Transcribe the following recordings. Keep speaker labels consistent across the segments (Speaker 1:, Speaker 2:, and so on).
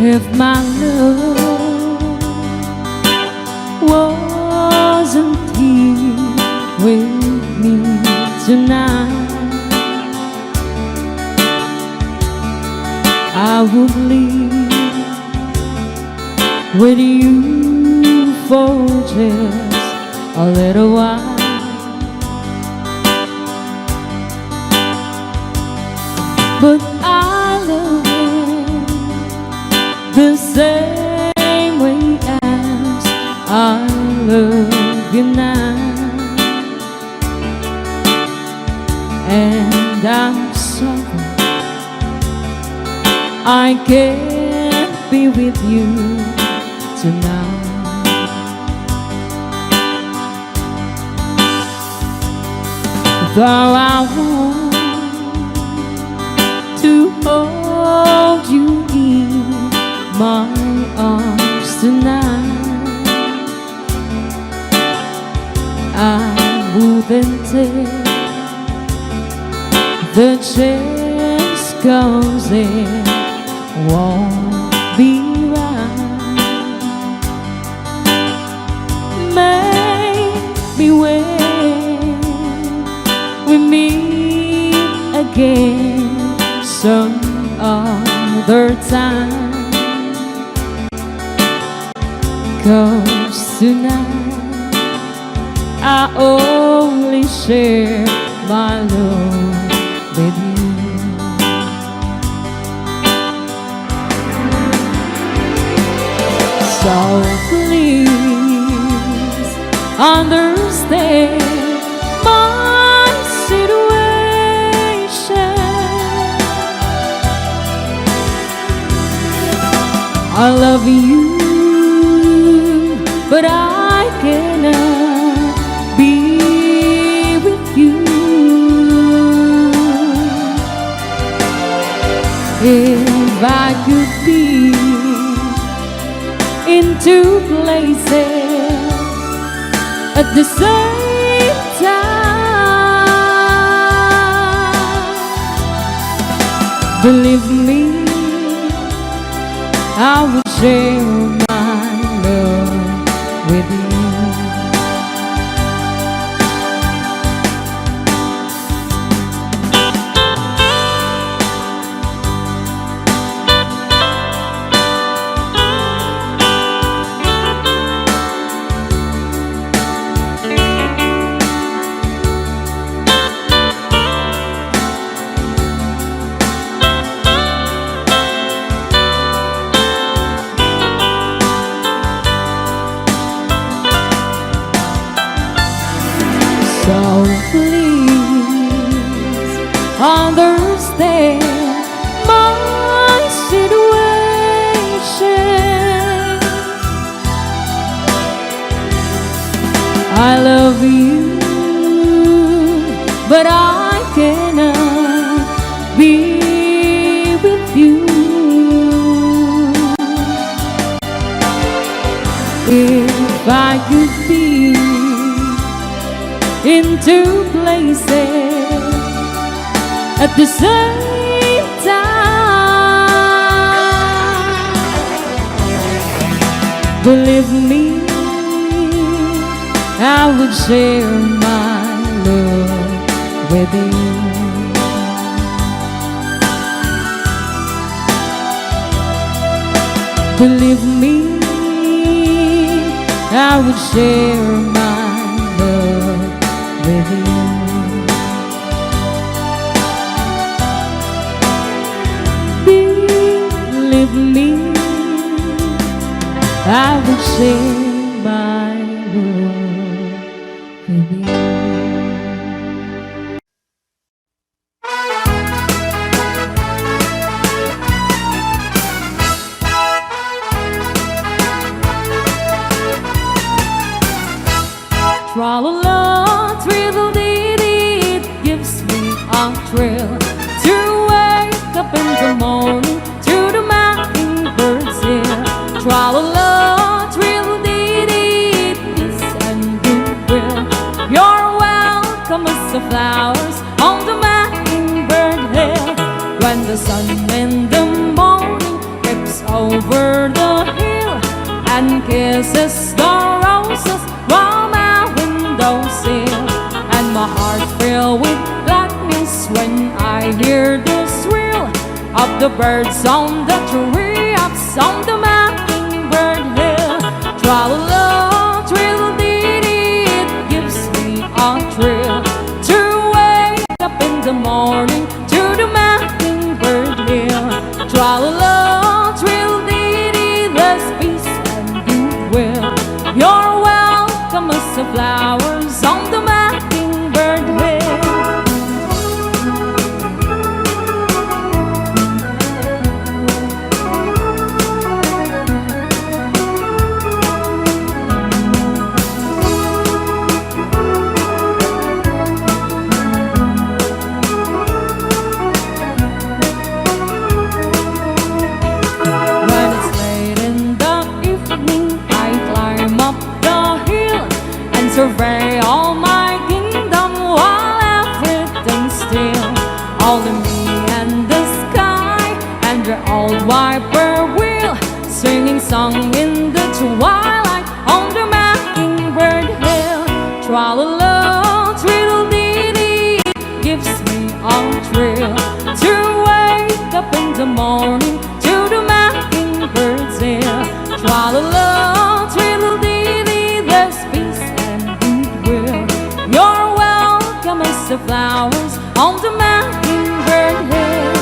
Speaker 1: If my love wasn't here with me tonight, I would live with you for just a little while. But I love him the same way as I love you now, and I'm sorry I can't be with you tonight. Though I want to hold you in my arms tonight, I wouldn't take the chance, 'cause it won't be right. Maybe when we meet again some other time, 'cause tonight I only share my love with you. So please understand my situation. I love you, but I cannot be with you. If I could be in two places at the same time, believe me, I would share my love with you. So please understand my situation. I love you, but I cannot be with you. If I could be in two places at the same time, believe me, I would share my love with you. Believe me, I would share my love with you. Believe me, I would share my love with you. Tra-la-la, thrill-dee-dee, it gives me a thrill to wake up in the morning to the mockingbirds here. Tra-la-la, thrill-dee-dee, it is and goodwill. You're welcome as the flowers on the mockingbird hill. When the sun in the morning creeps over over the hill and kisses the roses while my window sill. And my heart filled with gladness when I hear the thrill of the birds on the tree ups on the mockingbird hill. Tra-la-la, trill-dee-dee, it gives me a thrill to wake up in the morning to the mockingbird hill. Tra-la-la, trill-dee-dee, there's peace and goodwill. You're welcome as the flowers on the mockingbird hill. When it's late in the evening, I climb up the hill and survey all my kingdom while everything's still. Only me and the sky and the old whippoorwill singing song in the twilight on the mockingbird hill. Tra-la-la, trill-dee-dee, it gives me a thrill to wake up in the morning to the mockingbird's hill. Tra-la-la, trill-dee-dee, there's peace and goodwill. You're welcome as the flowers on the mockingbird hill.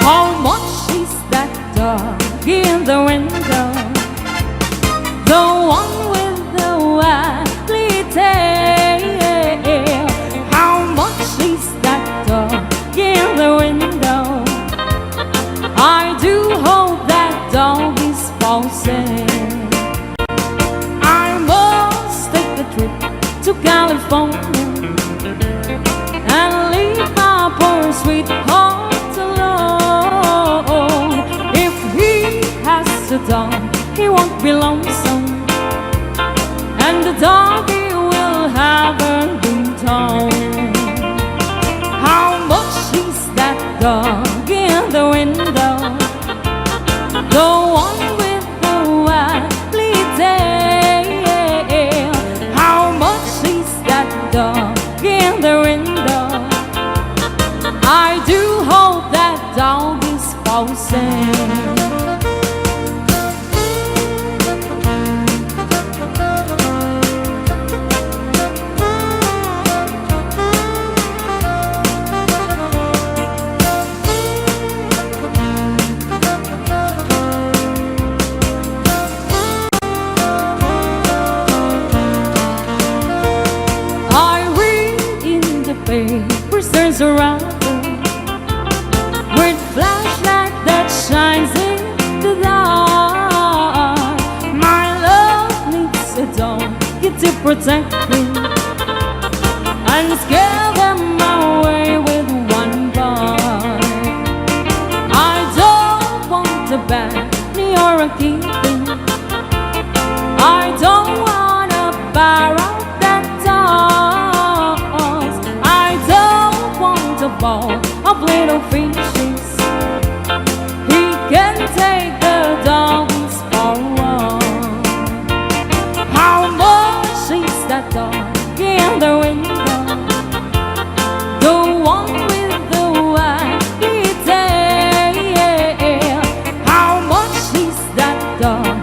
Speaker 1: How much is that dog in the window? The one with the waggly tail. How much is that dog in the window? I do hope that dog is for sale. I must take a trip to California and leave my poor sweetheart alone. If he has a dog, he won't be lonesome, and the dog he will have a good time. How much is that dog in the window? The one with the waggly tail. How much is that dog in the window? I do hope that dog is for sale. I read in the papers there's a robber with flashlight that shines in the dark. My love needs a dog to protect me and scare them away with one bite. I don't want a bunny or a kitten. I don't want a parrot that talks. I don't want a ball of little fishes. He can take the dogs for a walk. How much is that dog in the window? The one with the waggly tail. How much is that dog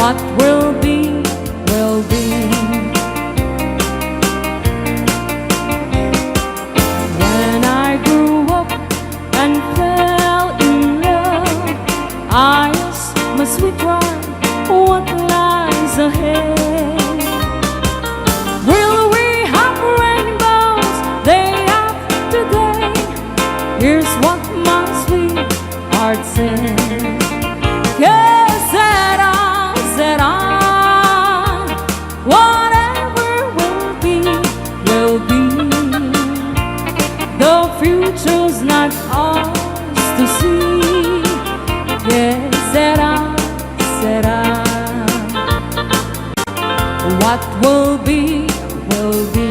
Speaker 1: What will be, will be. When I grew up and fell in love, I asked my sweet bride, what lies ahead? Will we have rainbows day after day? Here's what my sweetheart said. Whatever will be, will be. The future's not ours to see. Que será, será. What will be, will be.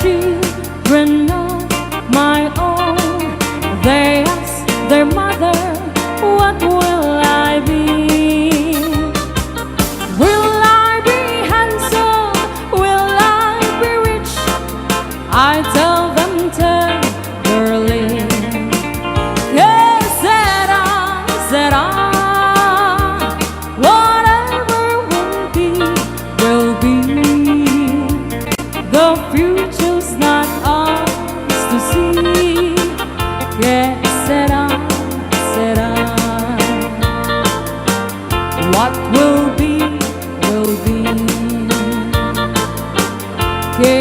Speaker 1: Children of my own, they ask their mother, what will I be? Will I be handsome? Will I be rich? I tell them tenderly, que será, será. Whatever will be, will be. The future's not ours to see. Que será, será. What will be, will be. Que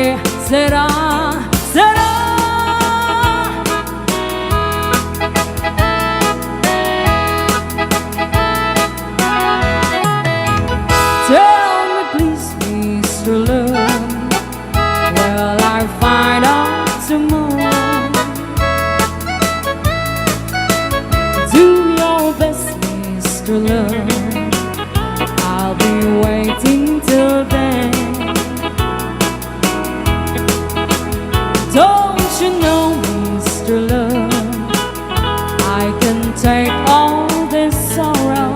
Speaker 1: será, será. Tell me please, Mr. Love, will I find out tomorrow? Do your best, Mr. Love, I'll be waiting till then. Don't you know, Mr. Love, I can take all this sorrow.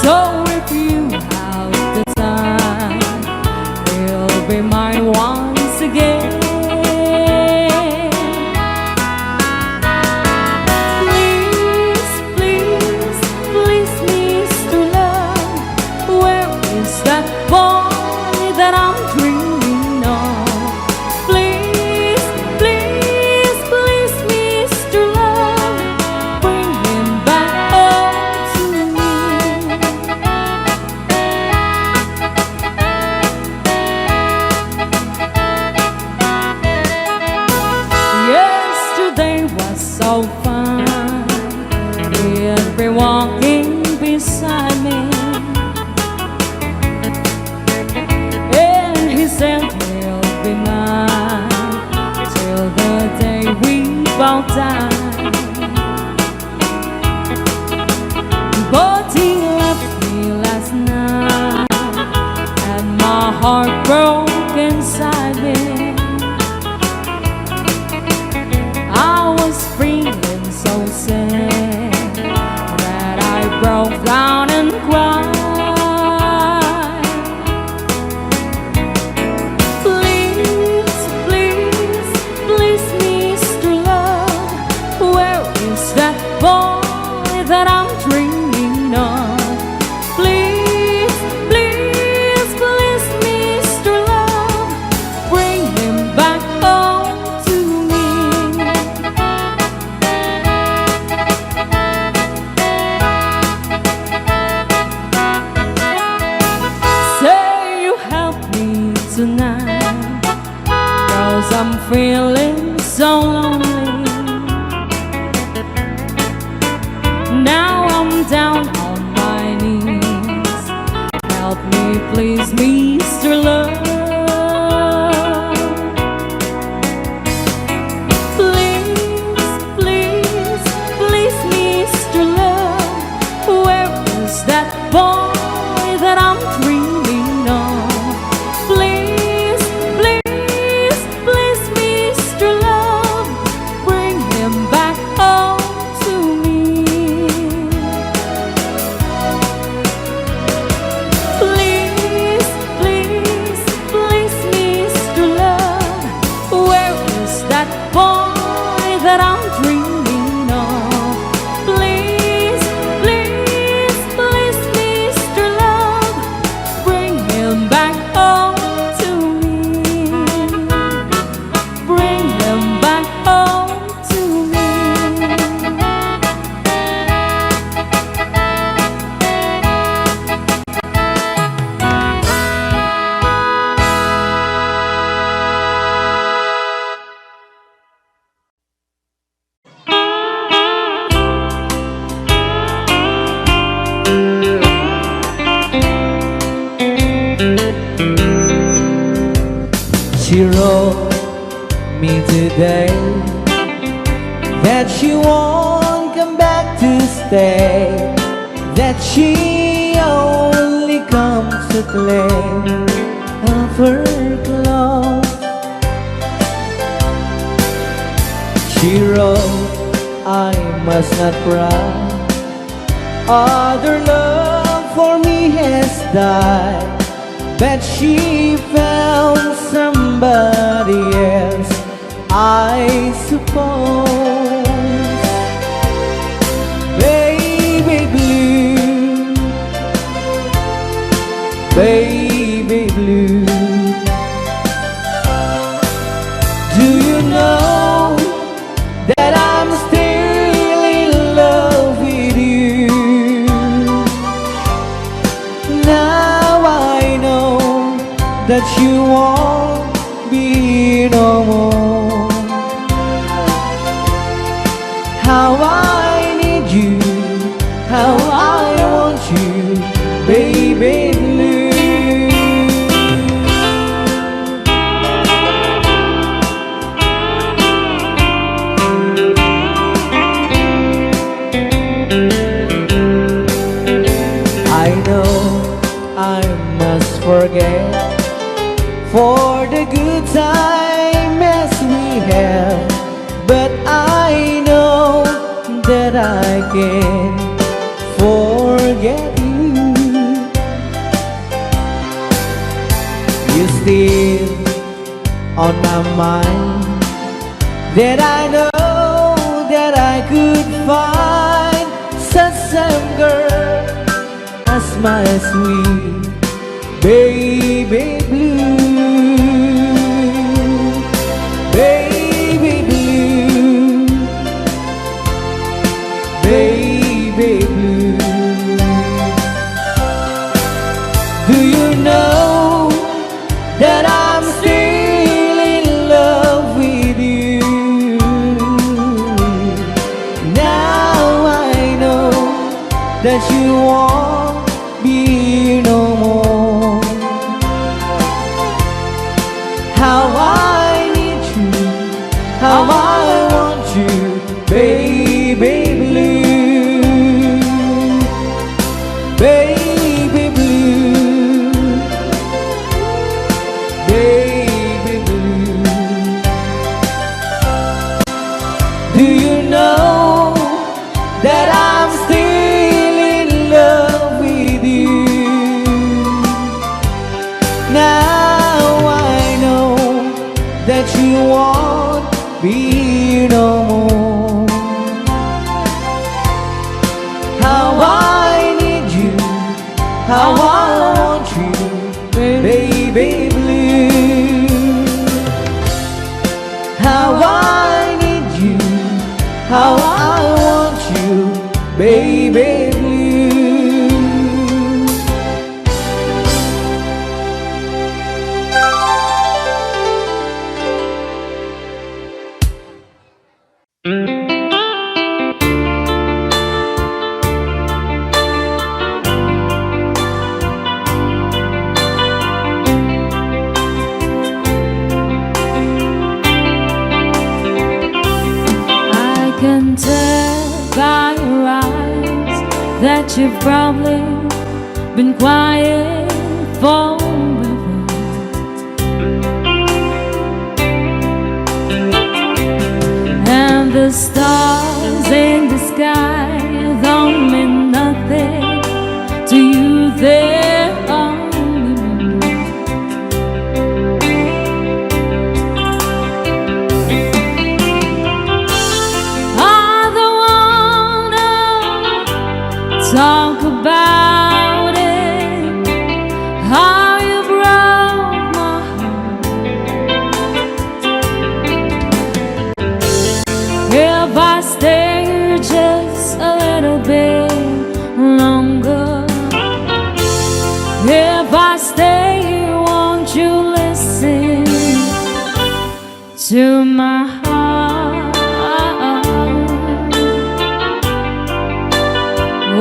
Speaker 1: So if you have the time, you'll be mine once again. Please, please, please, Mr. Love, where is that boy that I'm dreaming of? Please, please, please, Mr. Love, bring him back home to me. Yesterday was so fun, he'd be walking beside me, and he said he'll be mine till the day we both die. But he left me last night, and my heart broke inside me. I was feeling so sad that I broke down and cried. Please, please, please, Mr. Love, where is that boy that I'm dreaming of? Please, please, please, Mr. Love, bring him back home to me. Say you help me tonight, 'cause I'm feeling so lonely. Now I'm down on my knees, help me please, Mr. Love. Please, please, please, Mr. Love, where is that boy that I'm
Speaker 2: today that she won't come back to stay, that she only comes to claim of her clothes. She wrote, I must not cry, other love for me has died, but she found somebody else, I suppose. Baby blue, baby blue, do you know that I'm still in love with you? Now I know that you won't be no more. How I need you, how I want you, baby blue. I know I must forget for the good time as we have, but I know that I can't forget you. You're still on my mind, that I know that I could find such a girl as my sweet baby blue, baby blue, baby blue. Do you know that I'm still in love with you? Now I know that you won't be no more. How I need you, how I want you, baby blue, baby blue, baby blue. Do you know that I'm still in love with you? Now I know that you won't be no more. How I need you, how I want you, baby blue. How I need you, how I want you, baby blue.
Speaker 1: I can tell by your eyes that you've probably been quiet forever. And the stars in the sky don't mean nothing to you, they're only moons. I don't wanna talk about it, how you broke my heart. If I stay here just a little bit longer, if I stay here, won't you listen to my heart?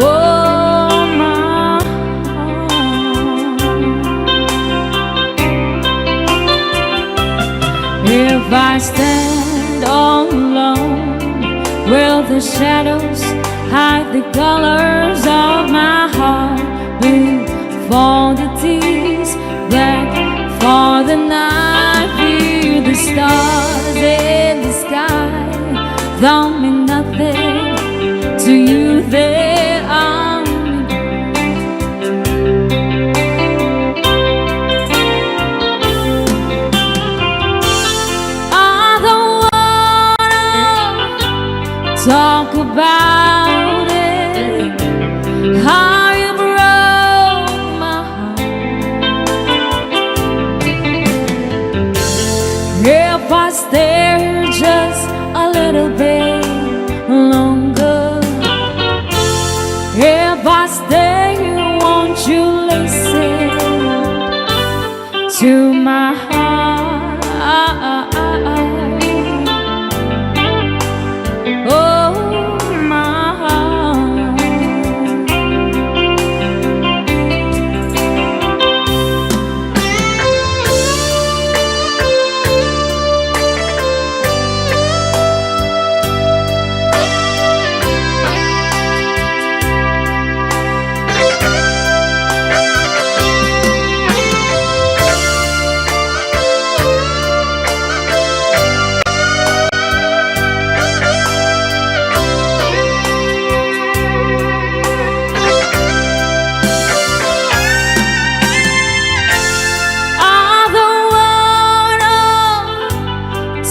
Speaker 1: Oh, my heart. If I stand the shadows, hide the colors of my heart. Blue for the tears, black for the night. Fear the stars in the sky don't mean nothing to you. They are talk about it, how you broke my heart. If I stay here just a little bit longer, if I stay here, won't you listen to my heart?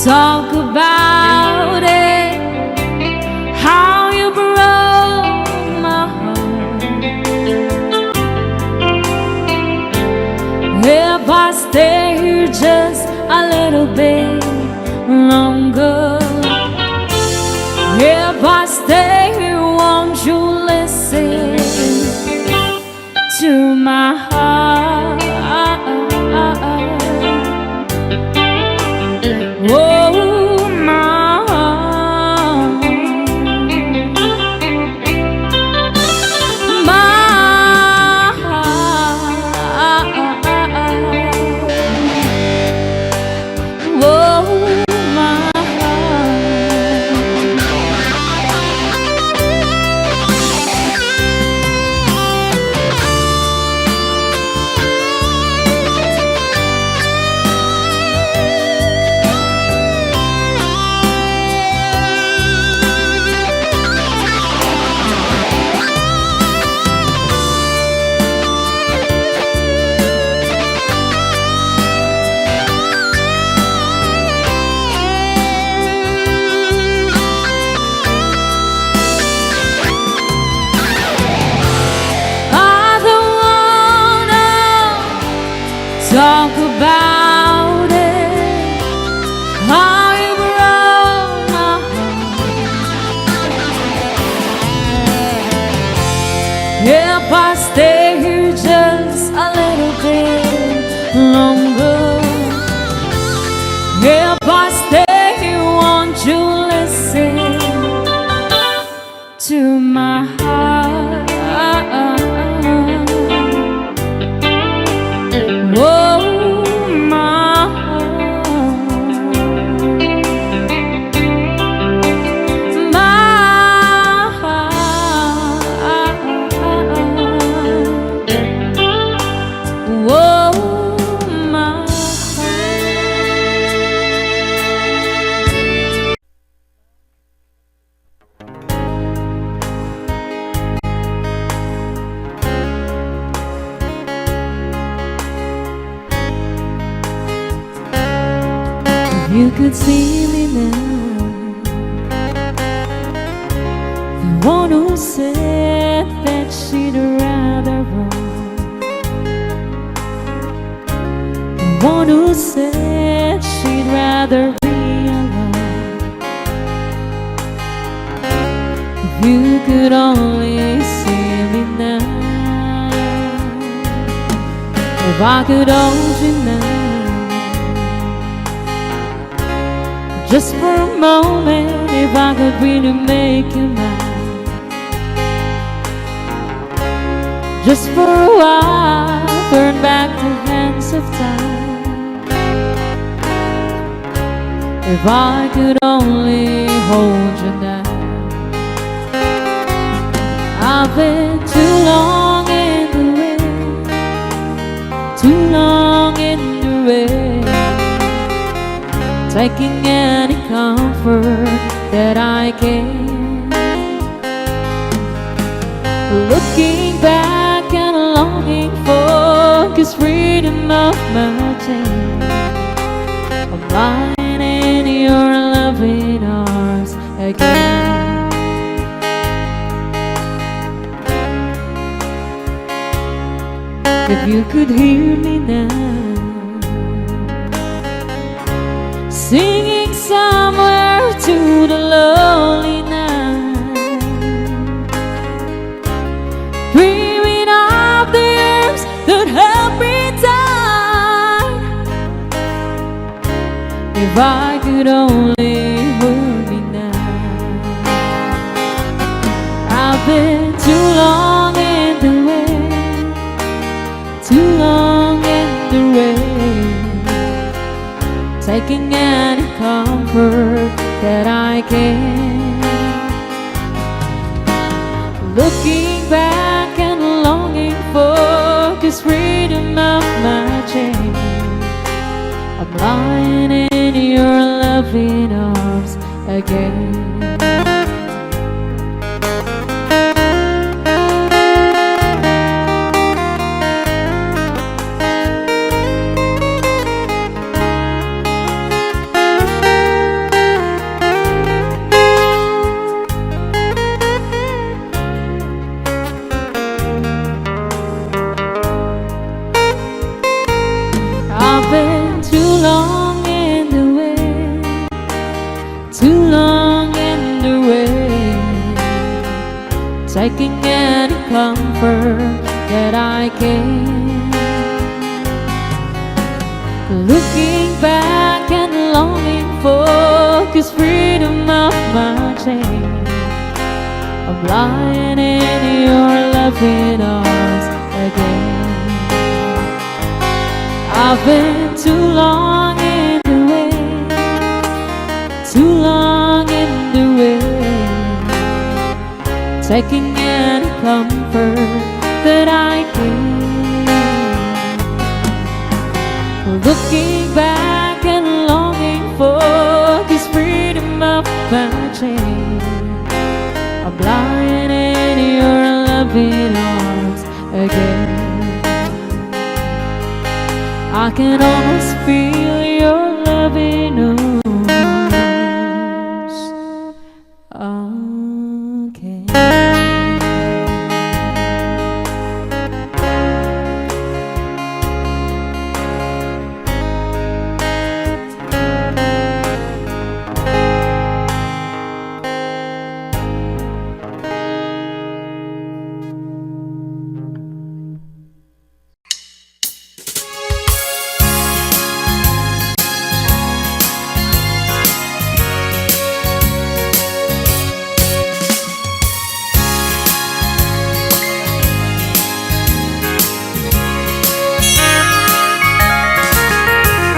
Speaker 1: Talk about it, how you broke my heart. If I stay here just a little bit longer, if I stay here, won't you listen to my heart? Oh, my heart, my heart, oh, my talk about it, how you broke my heart. If I stay here just a little bit longer, if I stay here, won't you listen to my heart? You could see me now, the one who said that she'd rather run, the one who said she'd rather be alone. If you could only see me now, if I could hold you now, just for a moment, if I could really make you mine, just for a while, turn back the hands of time. If I could only hold you now, I've been too long in the wind, too long in the rain, taking any comfort that I can. Looking back and longing for this freedom of my chain. I'm lying in your loving arms again. If you could hear me now, singing somewhere to the lonely night, dreaming of the arms that help me die. If I could only hold me now. I've been too long in the wind, too long in the rain, taking any comfort that I can. Looking back and longing for this freedom of my chain. I'm lying in your loving arms again. I've been too long in the wind, too long in the rain, taking any comfort that I can. Looking back and longing for this freedom of my chain. I'm lying in your loving arms again. I've been too long in the wind, too long in the rain, taking any comfort that I can. Looking back and longing for this freedom of my chain. I'm lying in your loving arms again. I can almost feel your loving arms again.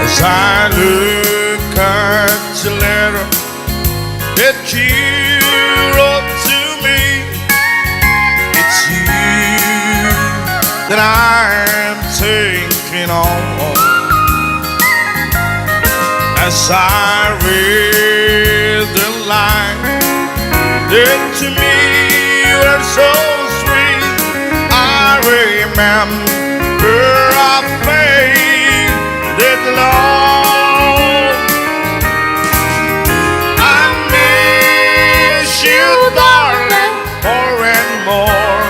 Speaker 3: As I look at the letter that you wrote to me, it's you that I'm thinking of. As I read the line that to me were so sweet, I remember our faith that Lord, I miss you, darling, more and more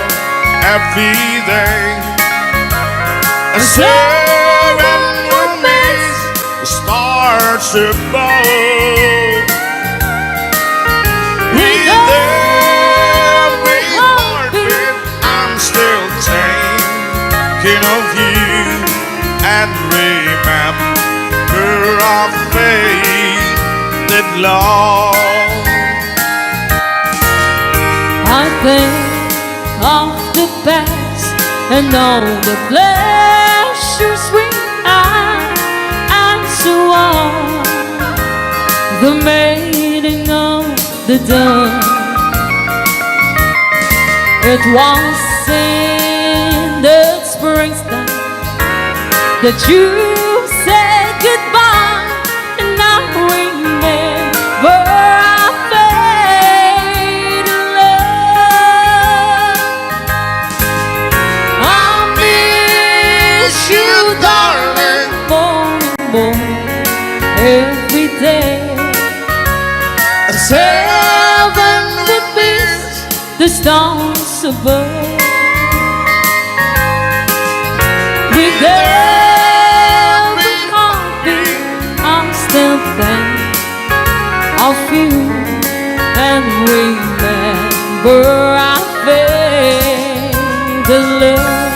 Speaker 3: every day. And seven would miss the stars above. With every heartbeat, I'm still thinking of you and remember our faith that love.
Speaker 1: I think of the past and all the pleasures we had, and so on, the mating of the dawn. It was in the springtime that you said goodbye, and I remember our faded love. I miss you, darling, more and more every day. As heaven would miss the stars above. With every heartbeat, I'm still thinking of you and remember our faded love.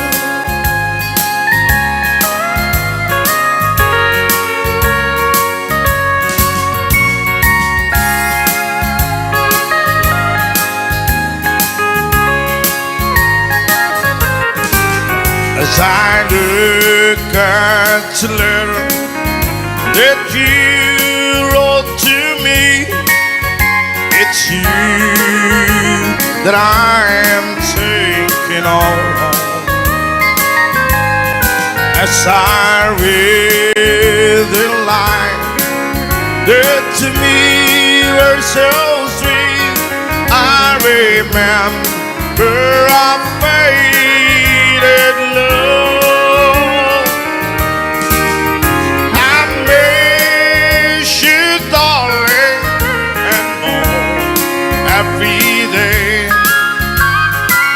Speaker 3: As I look at the letter that you wrote to me, it's you that I am thinking of. As I read the line that to me were so sweet, I remember our faded love. I miss you, darling, and more every day.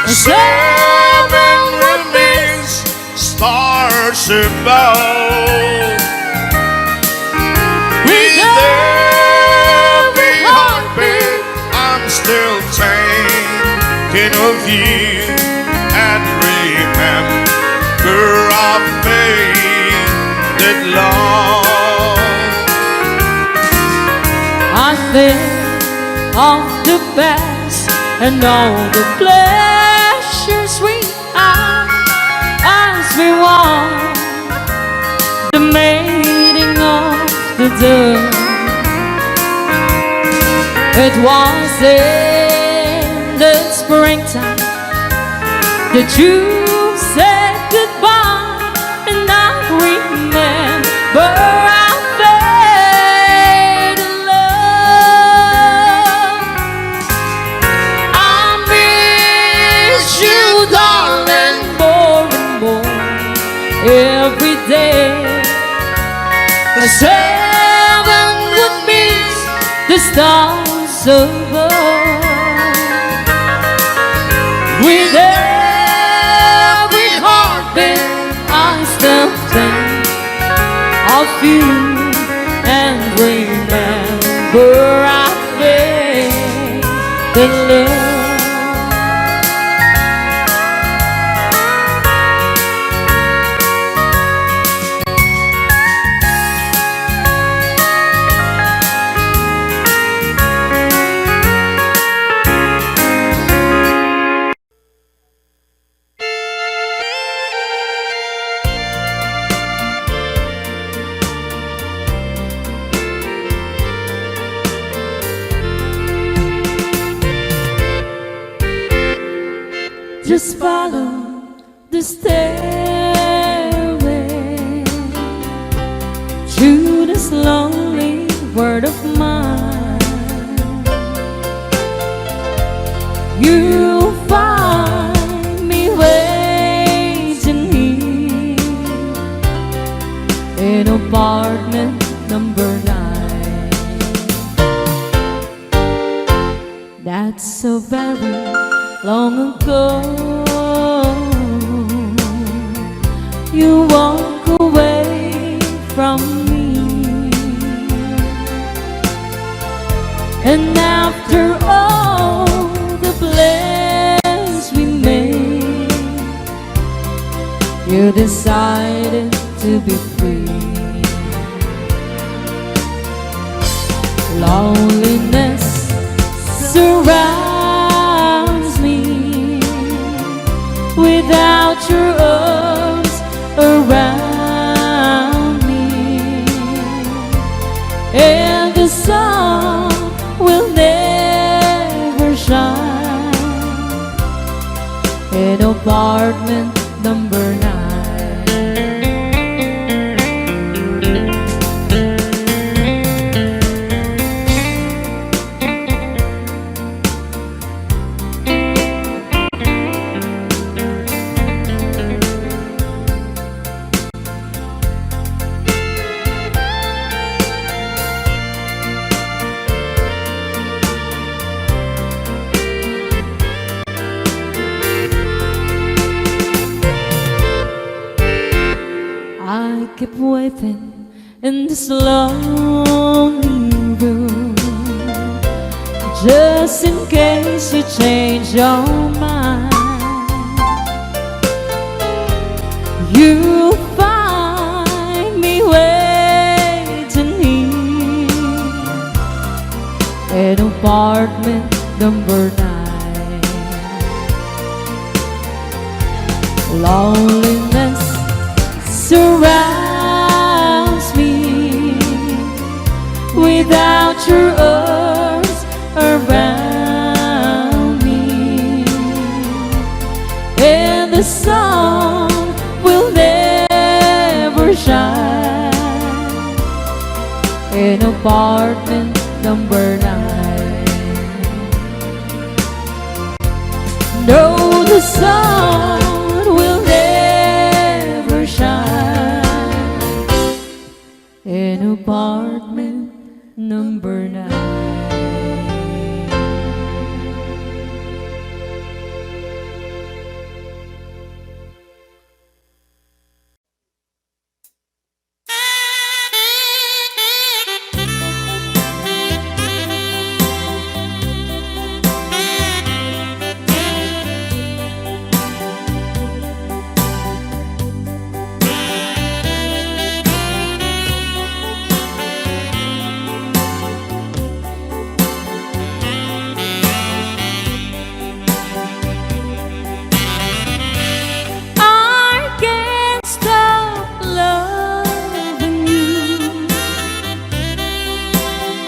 Speaker 3: Seven remains, stars above. With every heartbeat, I'm still thinking of you and remember our faded love.
Speaker 1: I think of the past and all the pleasures we had as we walked the mating of the dawn. It was in the springtime that you said goodbye, and I remember our faded love. I miss you, darling, more and more every day. As heaven would miss the stars above. With every heartbeat, I still think of you and remember our faded love. Just follow the stairway to this lonely world of mine. You'll find me waiting here in apartment number 9. That's so very long ago. You walk away from me, and after all the plans we made, you decided to be free. Loneliness surrounds me without your arms around me, and the sun will never shine number 9. I keep waiting in this lonely room, just in case you change your mind. You'll find me waiting here in apartment number 9. Loneliness surrounds me without your arms around me, and the sun will never shine in apartment number 9. No, the sun will never shine in apartment number 9.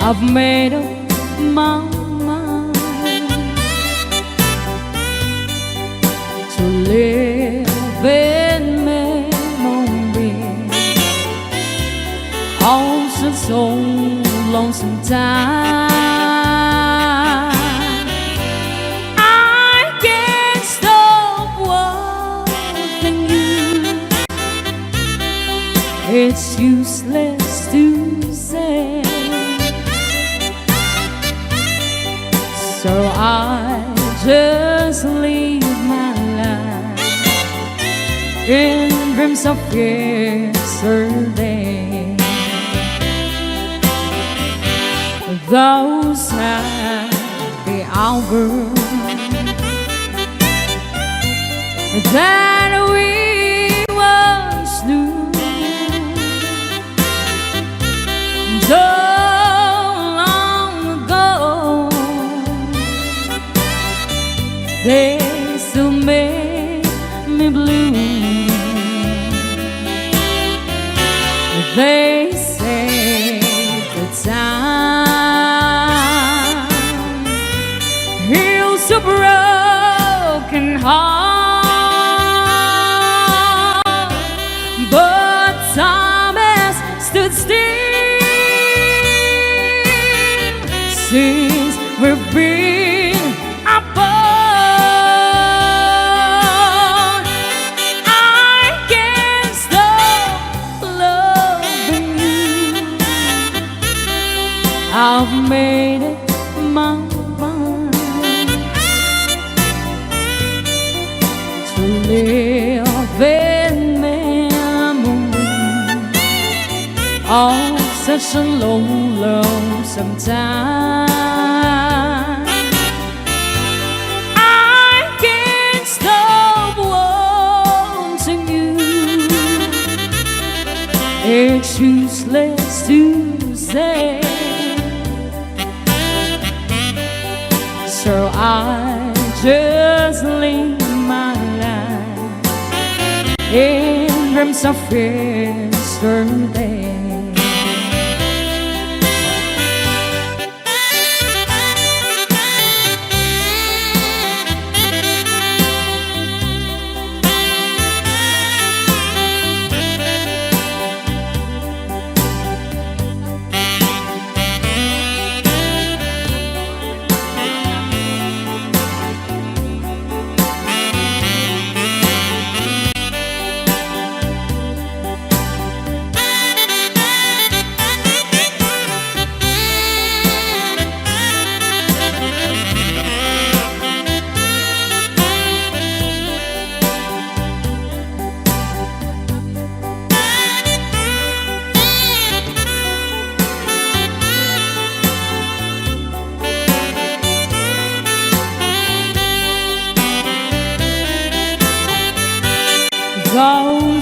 Speaker 1: I've made up my mind to live in memory of such old lonesome time. I can't stop wanting you. It's useless to say, so I just live my life in dreams of yesterday. Those happy hours that we once knew, so long ago, they still make me blue. They say the time heals a broken heart, but time has stood still since we've been apart. I can't stop loving you. I've made it my mind to live in memory of such a lonesome time. I can't stop wanting you. It's useless to say, so I just live my life in dreams of yesterday.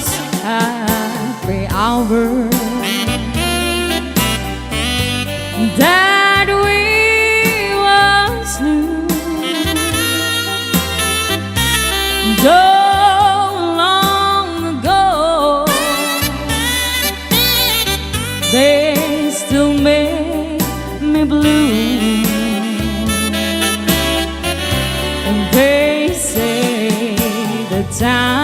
Speaker 1: those happy hours that we once knew. Though long ago, they still make me blue. And they say the time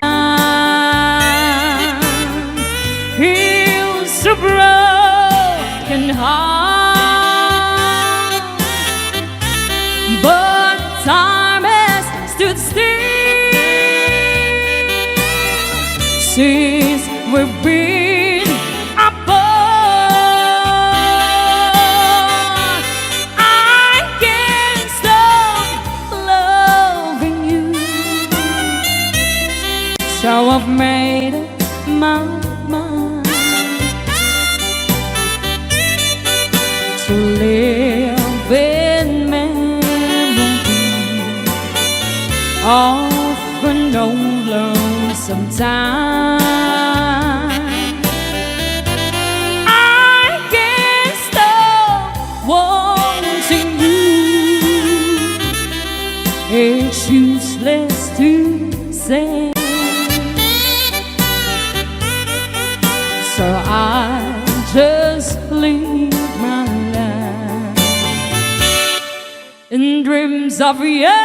Speaker 1: heals a broken heart, but time has stood still since we've been apart. I can't stop loving you, so I've made up my mind to live in memory of an old lonesome time. I can't stop wanting you. It's useless to say, so I just leave my life in dreams of yesterday.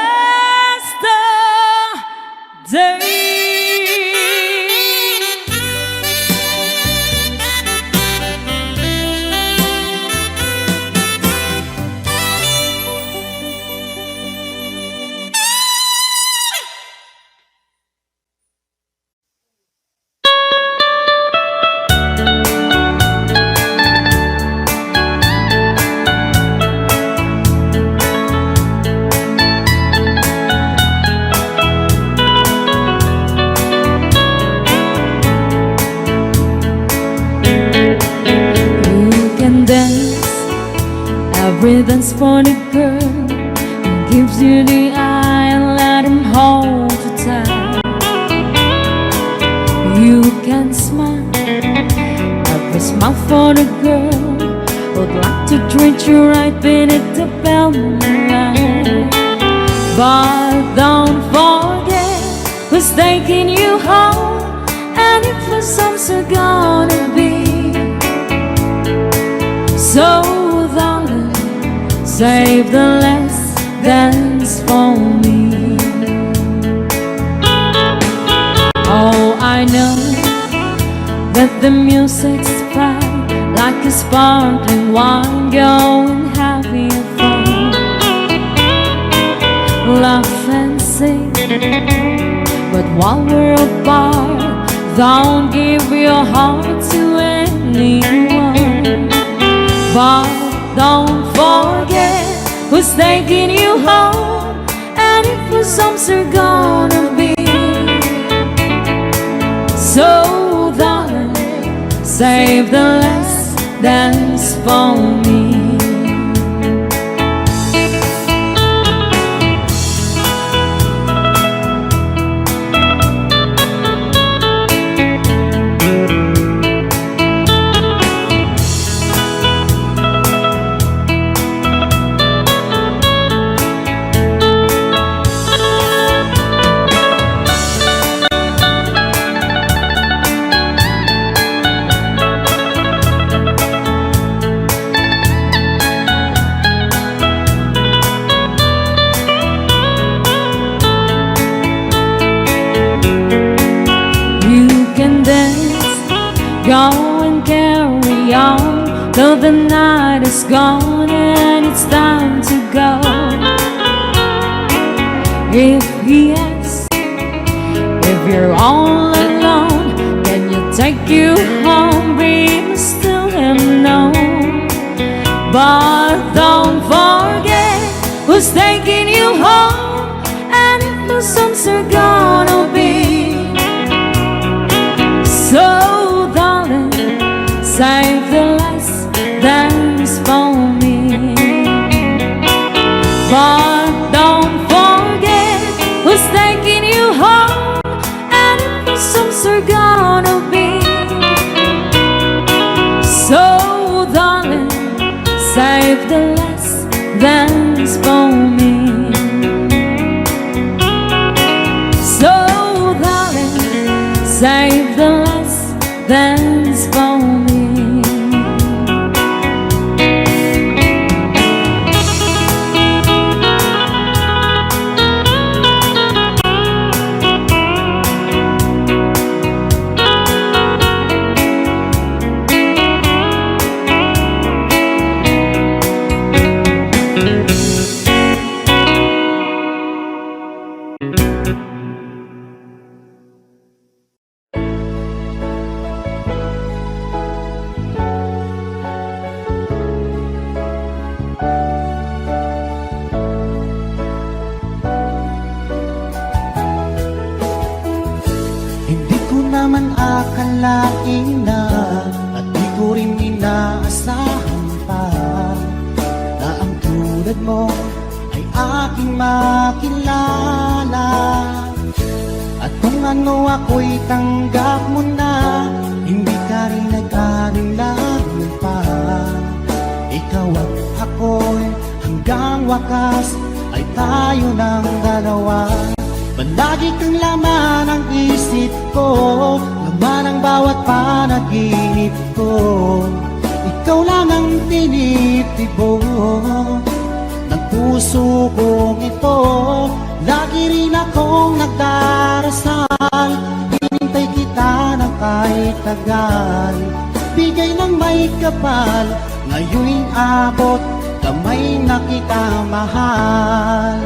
Speaker 1: Every dance for the girl who gives you the eye and let him hold you tight. You can smile, every smile for the girl who'd like to treat you right beneath the velvet line. But don't forget who's taking you home, and if the sun's gonna be. So darling, save the last dance for me. Oh, I know that the music's fine, like a sparkling wine, going happy and fun. Laugh and sing, but while we're apart, don't give your heart to anyone. But don't forget who's taking you home, and if the songs are gonna be. So darling, save the last dance for me. Go and carry on till the night is gone and it's time to go. If he asks if you're all alone, can you take you home? We must tell him no. But don't forget who's taking you home, and if the songs are gonna be. So darling, save the last dance for me. But don't forget who's taking you home, and if the songs are gonna save the last dance for me.
Speaker 2: Hindi ko naman akalain na, at di ko rin inaasahan pa, na ang tulad mo ay aking makilala. At kung ano ako'y tanggap mo na, hindi ka rin nag-alinlangan pa. Ikaw at ako'y hanggang wakas ay tayo ng dalawa. Palagi kang laman ng isip ko, laman ng bawat panaginip ko. Ikaw lang ang tinitibok ng puso kong ito. Lagi rin akong nagdarasal, hinintay kita ng kahit tagal. Bigay ng may kapal, ngayon'y abot, kamay na kita mahal.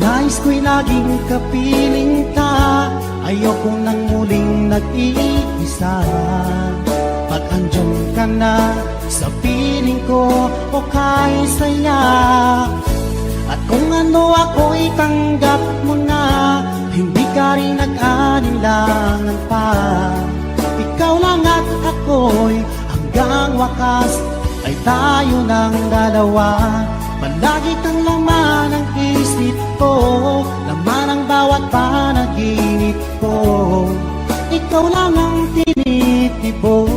Speaker 2: Nais ko'y laging kapiling ka, ayokong nang muling nag-iisa. Pag andyan ka na sa piling ko, o kay saya. At kung ano ako'y tanggap mo na, hindi ka rin nag-alinlangan pa. Ikaw lang at ako'y hanggang wakas ay tayo ng dalawa. Palagi kang laman ng isip ko, laman ng bawat panaginip ko. Ikaw lang ang tinitibok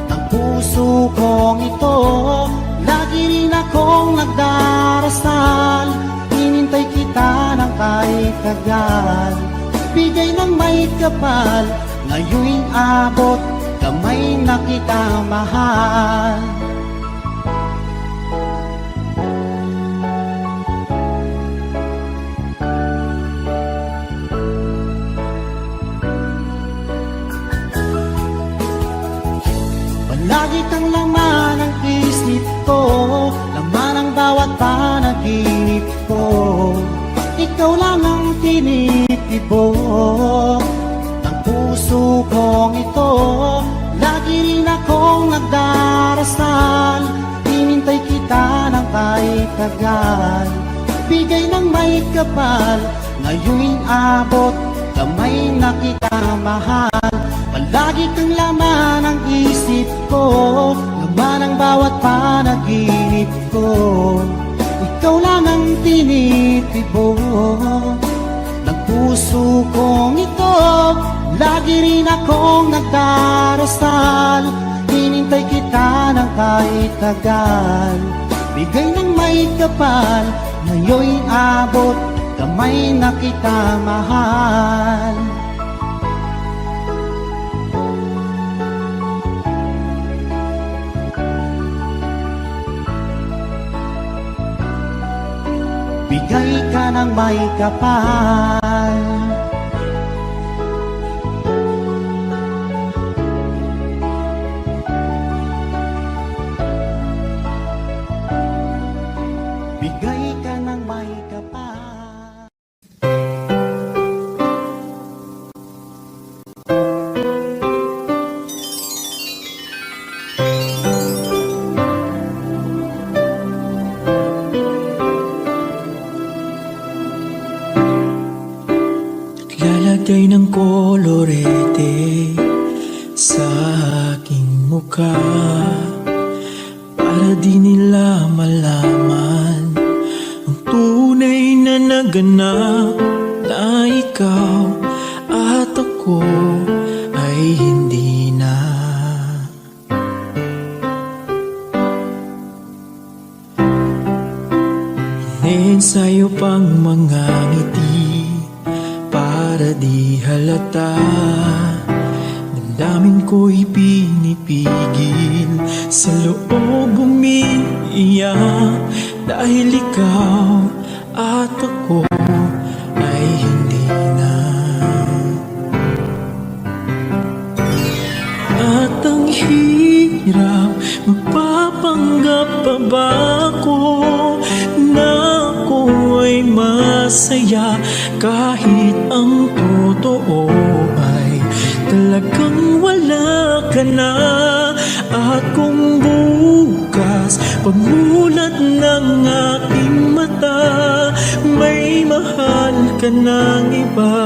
Speaker 2: ng puso kong ito. Lagi rin akong nagdarasal, hinintay kita ng kahit tagal. Bigay ng may kapal, ngayon'y abot, kamay na kita mahal. Lagi kang laman ng isip ko, laman ng bawat panaginip ko. Ikaw lang ang tinitibok ng puso kong ito. Lagi rin akong nagdarasal, hinintay kita ng kahit tagal. Bigay ng may kapal, ngayon'y abot, kamay na kita mahal. Palagi kang laman ng isip ko, laman ng bawat panaginip ko. Ikaw lang ang tinitibok ng puso kong ito. Lagi rin akong nagdarasal, hinintay kita ng kahit tagal. Bigay ng may kapal, ngayon'y abot, kamay na kita mahal. Bigay ka ng may kapal, bigay ka ng may kapal.
Speaker 4: Lalagay ng kolorete sa aking mukha, para di nila malaman ang tunay na naganap, na ikaw at ako ay hindi na sa'yo pang mga ngiti para di halata. Damdamin ko'y pinipigil, sa loob umiiyak, dahil ikaw at ako ay hindi na. At ang hirap, magpapanggap pa ba ako na ako ay masaya, kahit ang totoo ay talagang wala ka na. At kung bukas pagmulat ng aking mata, may mahal ka ng iba,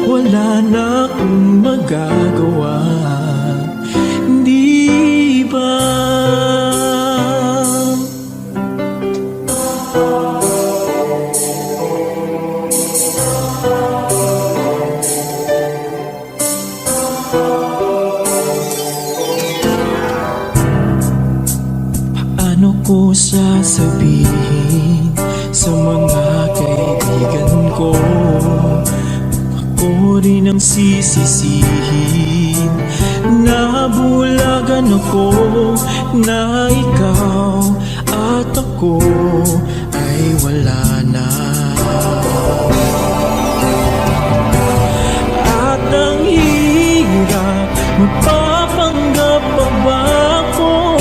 Speaker 4: wala na akong magagawa, di ba? Paano ko sasabihin sa mga kaibigan ko, ako rin ang sisisihin, nabulagan ako na ikaw at ako ay wala na. At ang hirap, magpapanggap pa ba ako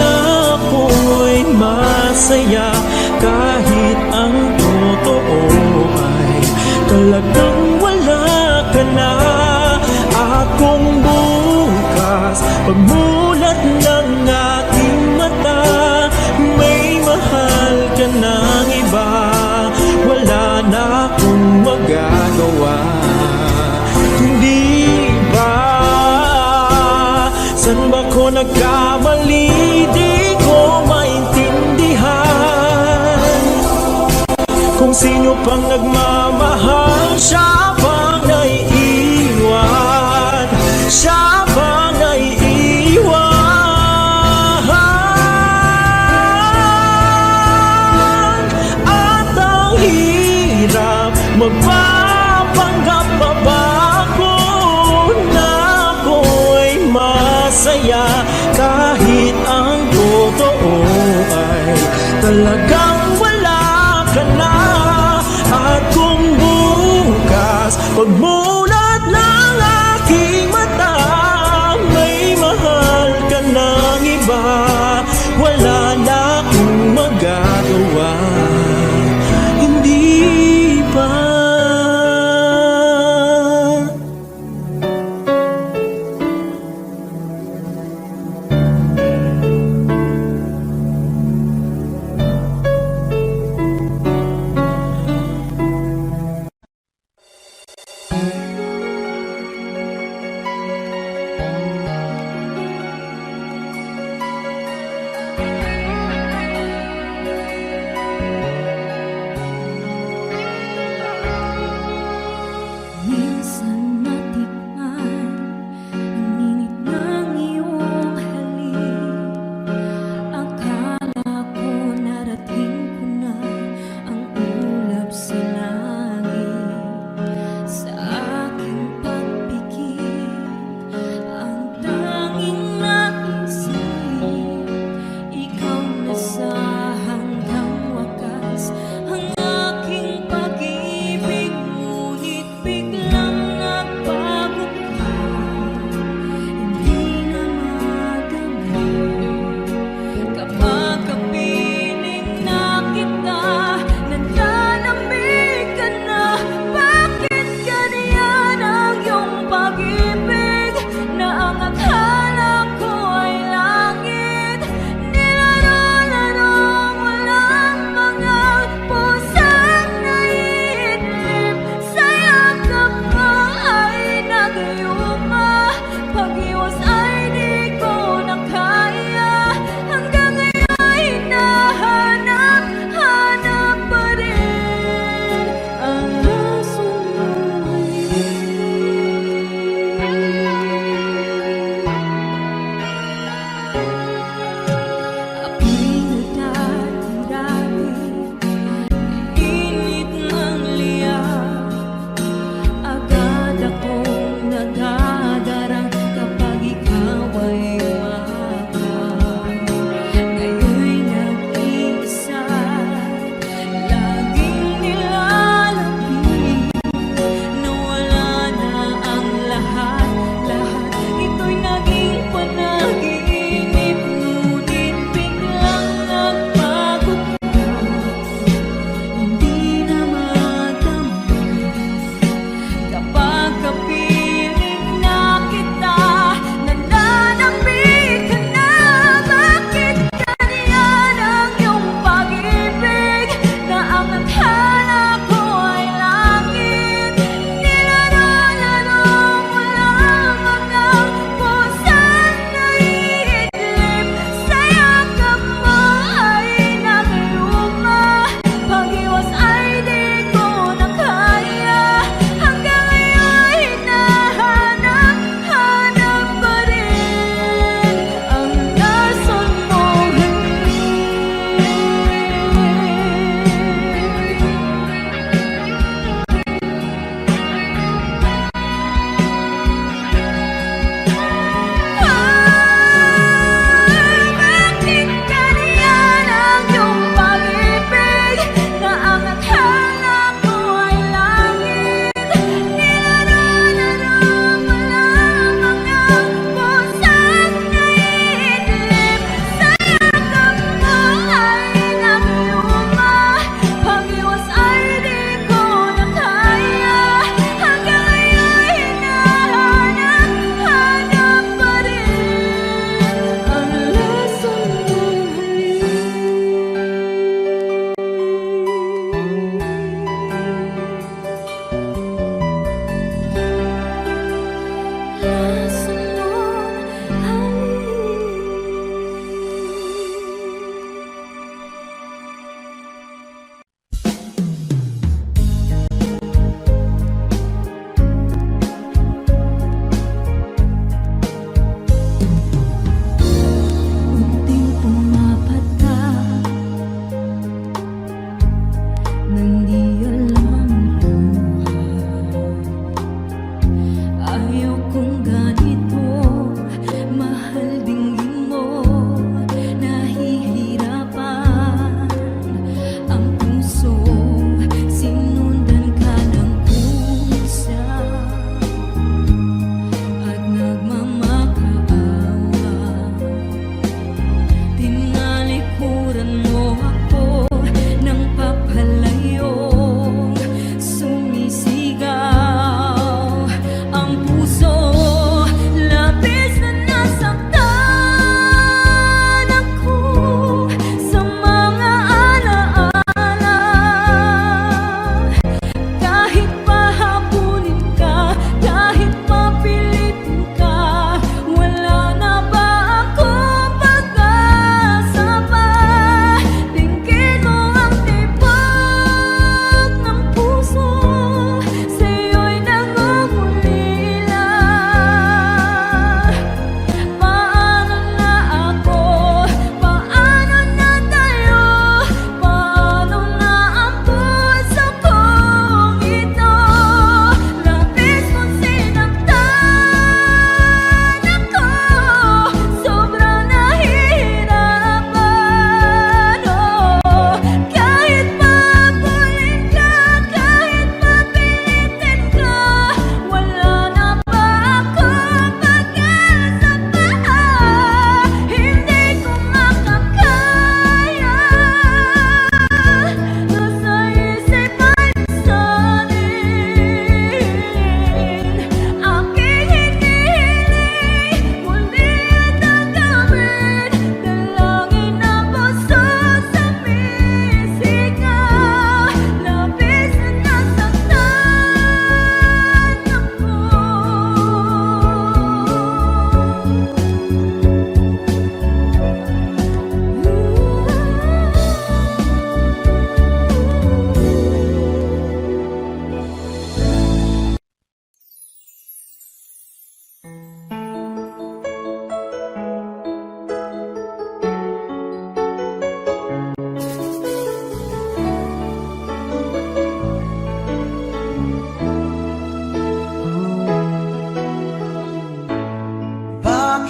Speaker 4: na ako ay masaya, kahit ang totoo ay talagang wala ka na. At kung bukas pagmulat ng aking mata, may mahal ka ng iba, wala na akong magagawa, hindi ba? San ba ko nagkamali? Di ko maintindihan. Kung sino pang nagmamahal, siya pang naiiwan, siya pang naiiwan. At ang hirap, magpapanggap pa ba ako na ako ay masaya, kahit ang totoo ay talagang wala ka na. At kung bukas pagmulat ng aking mata, may mahal ka ng iba, wala na akong magagawa, hindi ba?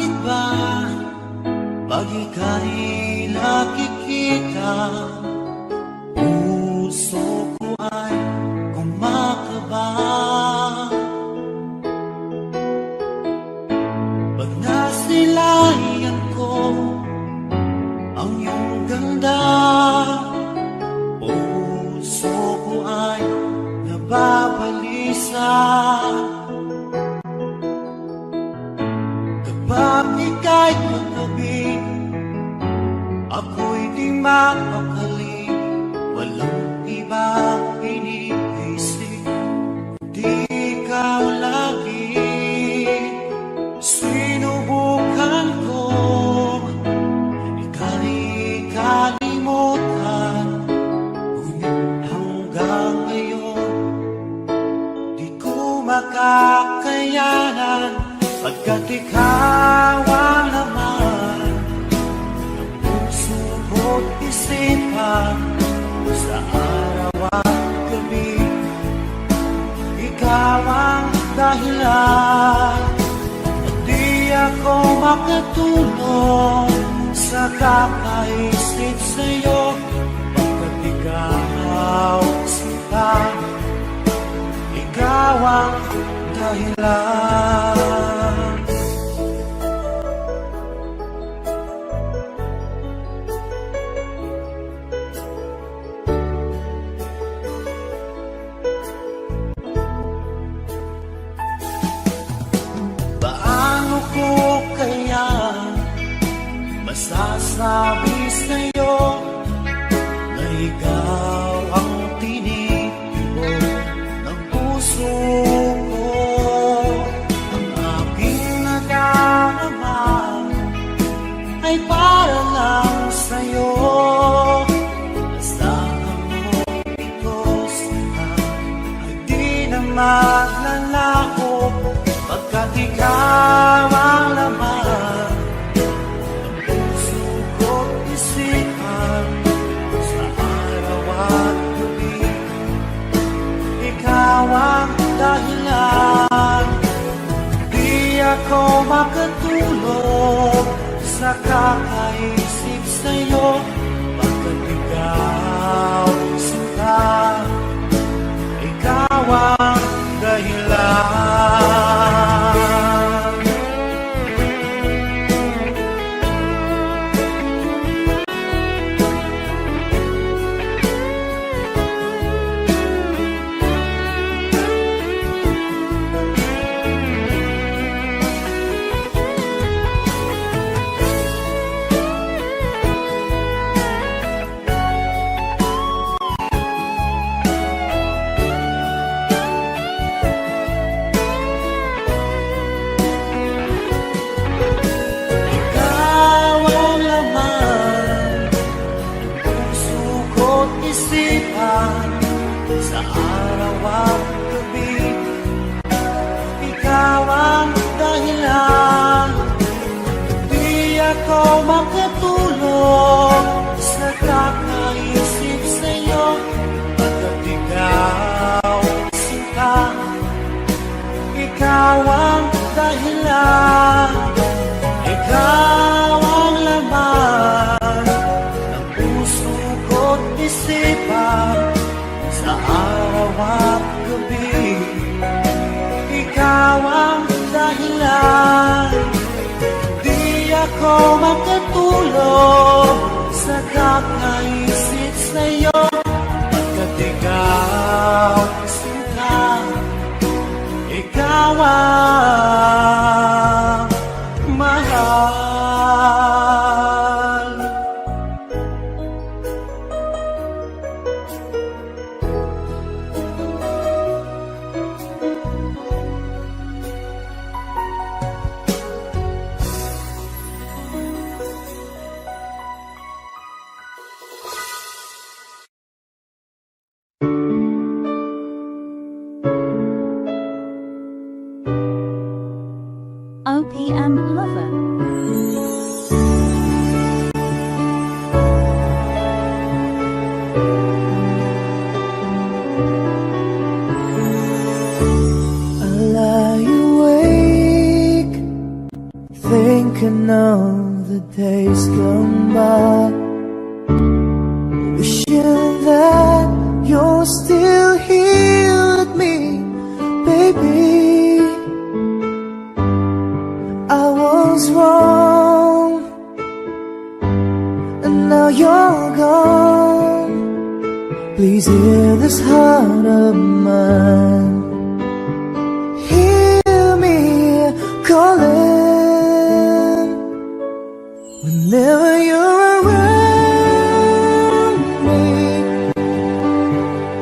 Speaker 2: Bakit ba pag ika'y nakikita, puso ko ay kumakaba? Pag nasilayan ko ang iyong ganda, puso ko ay nababalisa. Kapag ika'y katabi, ako'y di mapakali. Walang ibang iniisip, di ikaw lagi. Sinubukan ko ika'y kalimutan, ngunit hanggang ngayon di ko makakayanan. Pagkat ikaw ang laman ng puso ko't isipan, sa araw at gabi, ikaw ang dahilan. At di ako makatulog sa kakaisip sa'yo, pagkat ikaw sinta, ikaw ang dahilan. Paano ko kaya masasabi sa'yo na ikaw ang tinitibok ng puso ko? Ang aking nadarama ay para lang sa'yo. Asahan mo ito sila ay di na maglalaho, pagkat ikaw ang laman ng puso ko't isipan, sa araw at gabi, ikaw ang dahilan. Di ako makatulog sa kakaisip sa'yo, pagkat ikaw sinta, ikaw ang dahilan. Sa araw at gabi, ikaw ang dahilan. Di ako makatulog sa kakaisip sa'yo, pagkat ikaw sinta, ikaw ang dahilan. Ikaw ang laman ng puso ko't isipan, sa araw at gabi, ikaw ang dahilan. Di ako makatulog sa kakaisip sa'yo, pagkat ikaw sinta, ikaw ang mahal.
Speaker 1: OPM Lover.
Speaker 2: I lie awake
Speaker 5: thinking of the days gone by, wishing that you're still here with me, baby. I was wrong, and now you're gone. Please hear this heart of mine, hear me calling. Whenever you're around me,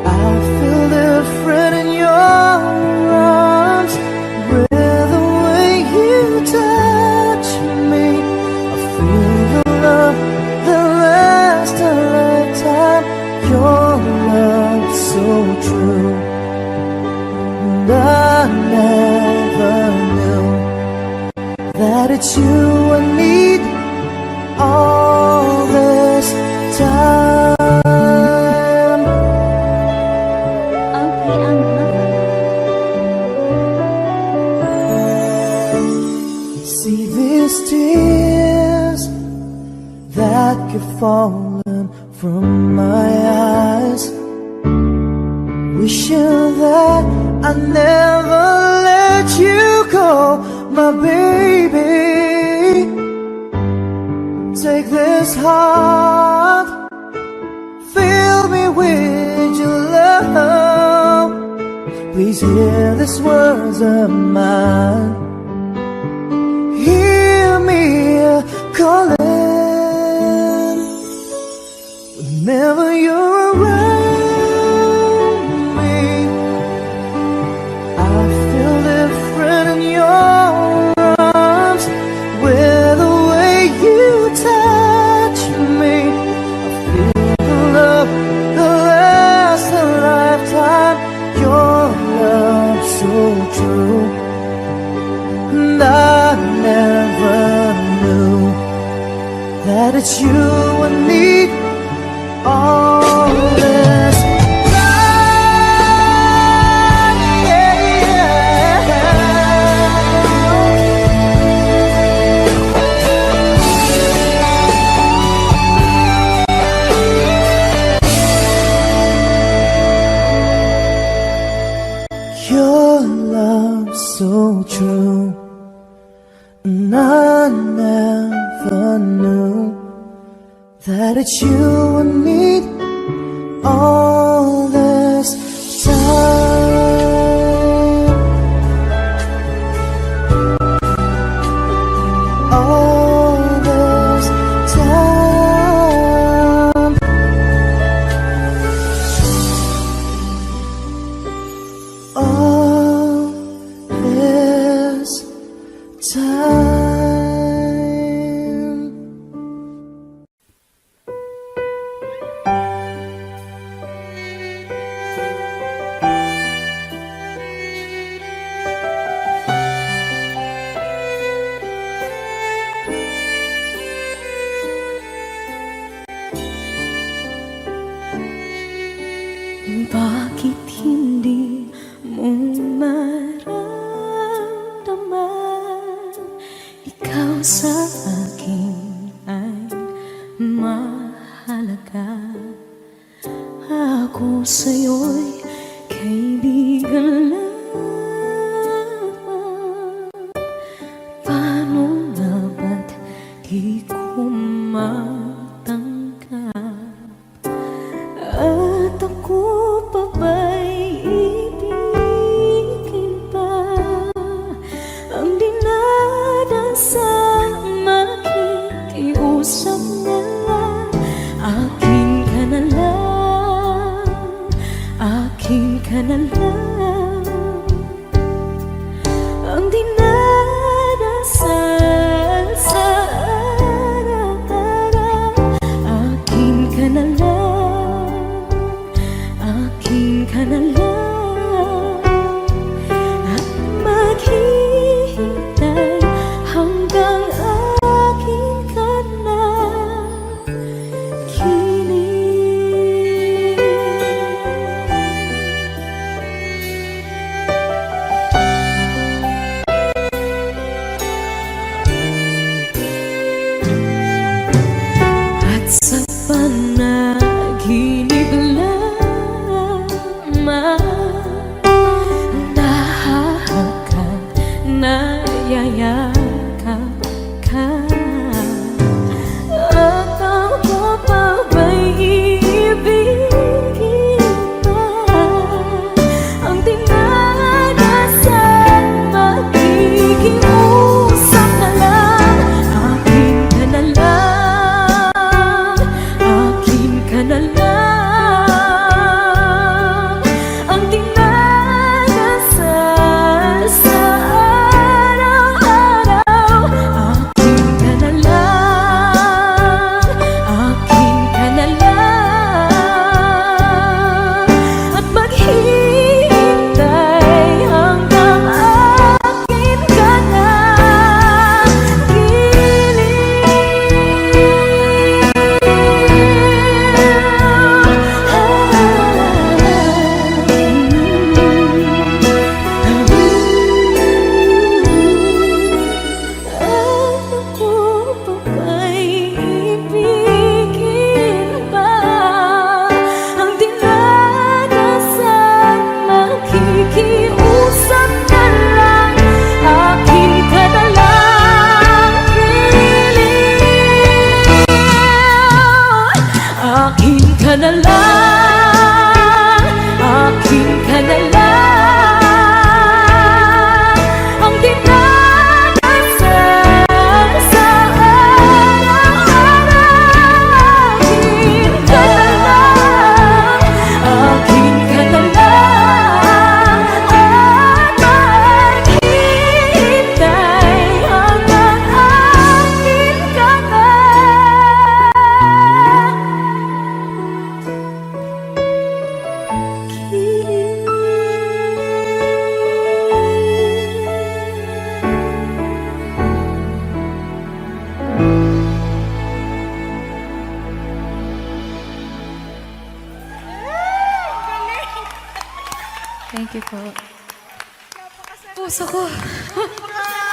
Speaker 5: I feel different in your arms. With the way you touch me, I feel the love that lasts a lifetime. Your love so true, and I never knew that it's you I need all this time. See these tears that keep falling from my eyes, wishing that I never let you go, my baby. Take this heart, fill me with your love. Please hear these words of mine, hear me calling. Whenever you're around me, I feel different in your arms. With the way you touch me, I feel the love that lasts a lifetime. Your love so true, and I never knew that it's you I need all this time, yeah. Your love so true, and I never knew that it's you I need all this time. All this time. All this time.
Speaker 1: Bakit hindi mo maramdaman? Ikaw sa akin ay mahalaga. Ako sa'yo'y kaibigan lamang. Paano nga ba't di ko matanggap? At ako pa ba'y ibigin pa? Ang dinadasang makikiusap na lang. Akin ka na lang, akin ka na lang. Ang dinadasal sa araw-araw. Sa panaginip lamang nahahagkan, nayayakap ka. At ako pa ba'y iibigin pa? Ang dinadasan, makikiusap na lang. Akin ka na lang, akin ka na lang. Ang dinadasal sa araw-araw. Akin ka na lang, akin ka na lang. At maghihintay hanggang akin ka na ako pa ba'y ibigin pa? Ang dinadasan, makikiusap na lang. Akin ka na lang, piling. Akin ka na lang, akin ka na lang. Ang dinadasal sa araw-araw. Akin ka na lang, akin ka na lang. At maghihintay hanggang akin ka na. Thank you po. Puso ko.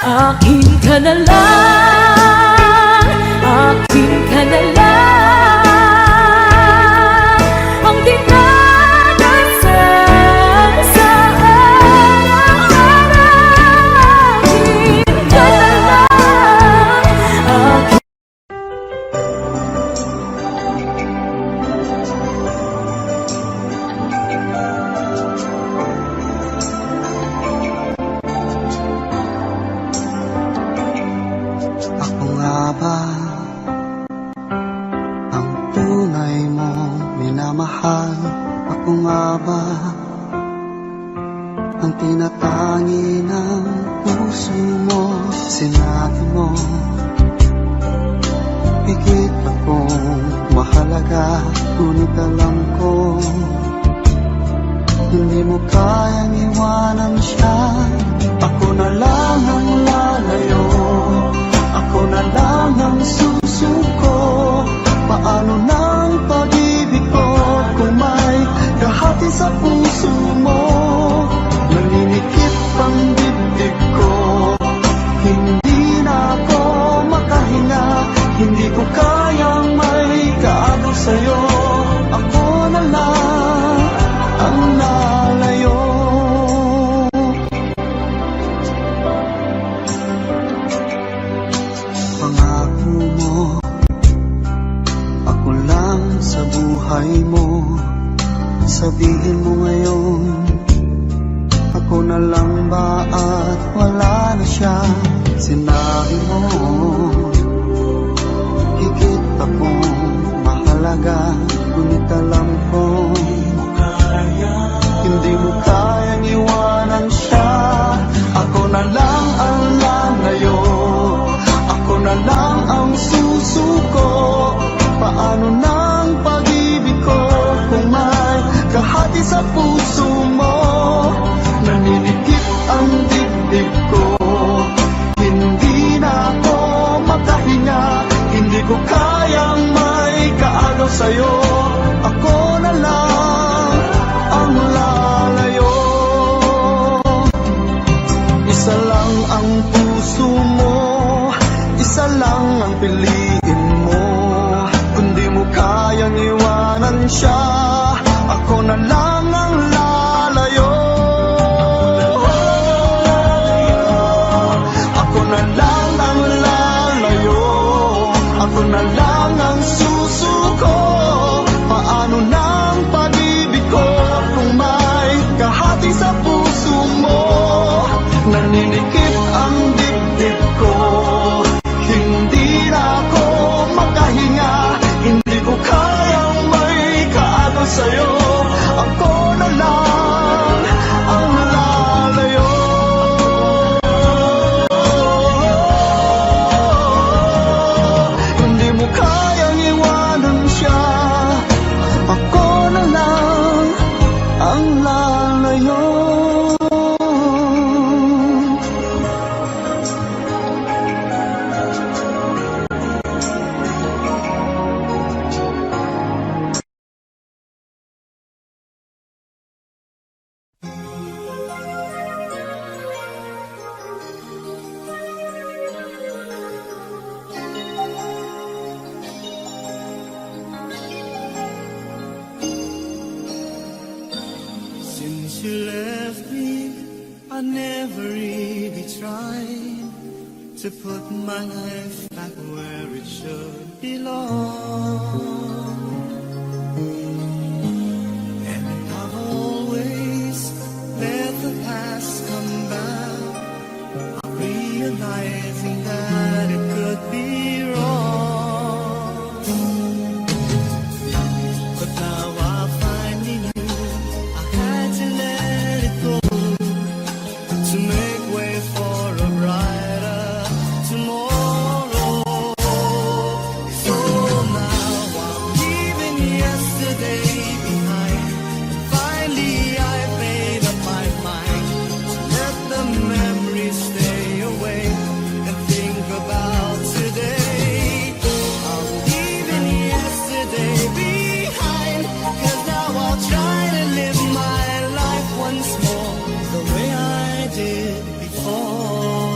Speaker 1: Akin ka na lang, akin ka na lang. Ang dinadasal sa araw-araw. Akin ka na lang, akin.
Speaker 2: Ako nga ba ang tunay mong minamahal? Ako nga ba ang tinatangi ng puso mo? Sinabi mo higit akong mahalaga, ngunit alam ko hindi mo kayang iwanan siya. Ako na lang ang lalayo, ako na lang ang susuko. Paano ng pag-ibig ko kung may kahati sa puso mo? Naninikip ang dibdib ko, hindi na ako makahinga. Hindi ko kayang may kaagaw sa'yo. Ako na lang ang lalayo. Pangako mo, ako lang sa buhay mo. Sabihin mo ngayon, ako na lang ba at wala na siya? Sinabi mo higit akong mahalaga, ngunit alam ko hindi mo kayang iwanan siya. Ako na lang ang lalayo, ako na lang ang susuko. Paano ng pag-ibig ko kung may kahati sa puso mo? Naninikip ang dibdib ko, hindi na ako makahinga. Hindi ko kayang may kaagaw sa'yo. Ako na lang ang lalayo. Isa lang ang puso mo, isa lang ang piliin mo. Kundi mo siya, ako na lang ang lalayo. Ako na lang ang lalayo, ako na lang ang susuko. Paano ng pag-ibig ko kung may kahati sa puso mo? Naninikip ang dibdib ko, hindi na ako makahinga. Hindi ko kayang may kaagaw sa'yo, ako na lang ang lalayo. Hindi mo kayang iwanan siya, ako na lang ang lalayo.
Speaker 5: Since you left me, I never really tried to put my life back where it should belong. And I've always let the past come back, realizing that it could be wrong. But now I finally knew I had to let it go to make way for a brighter tomorrow. So now I'm leaving yesterday behind. Finally I've made up my mind to let the memories stay away and think about today. I'm leaving yesterday behind, 'cause now I'll try to live my life once more the way I did before.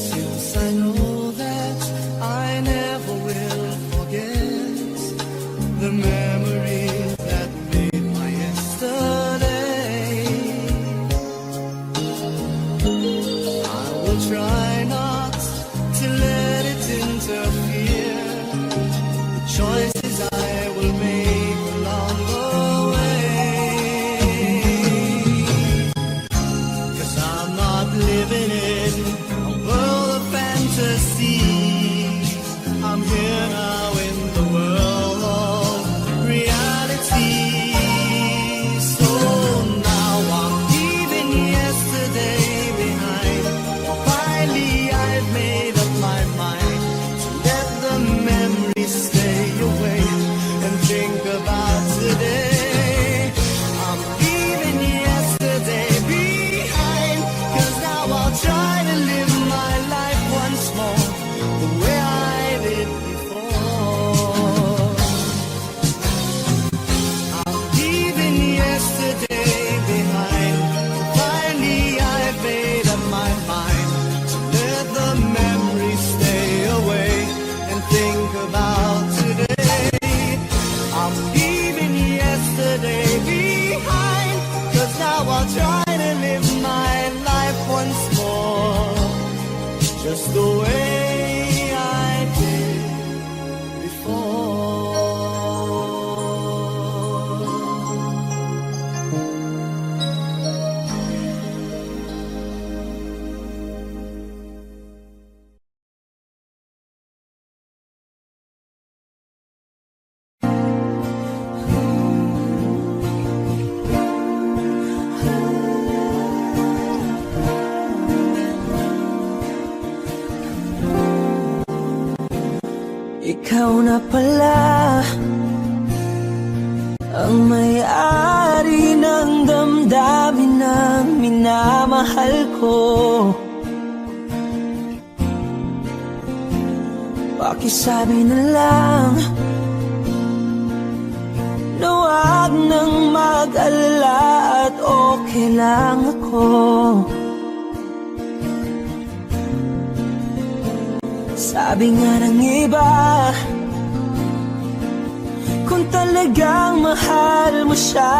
Speaker 5: Since I know that I never will forget the memories that made my yesterday, I will try not to let it interfere the choices I will make along the way. 'Cause I'm not living in a world of fantasy. I'm here now in the world of reality. So now I'm leaving yesterday behind. Finally I've made up my mind to let the memories stay away and think about today. I'm leaving yesterday behind, 'cause now I'll try to live my life once more the way I did before. I'm leaving yesterday behind. Finally I've made up my mind to let the memories stay away and think about today. I'm leaving yesterday behind, 'cause now I'll try to live my life once more just the way I did before. Ikaw na pala ang may-ari ng damdamin ng minamahal ko. Pakisabi na lang na wag nang mag-alala at okay lang ako.
Speaker 4: Sabi nga ng iba, kung talagang mahal mo siya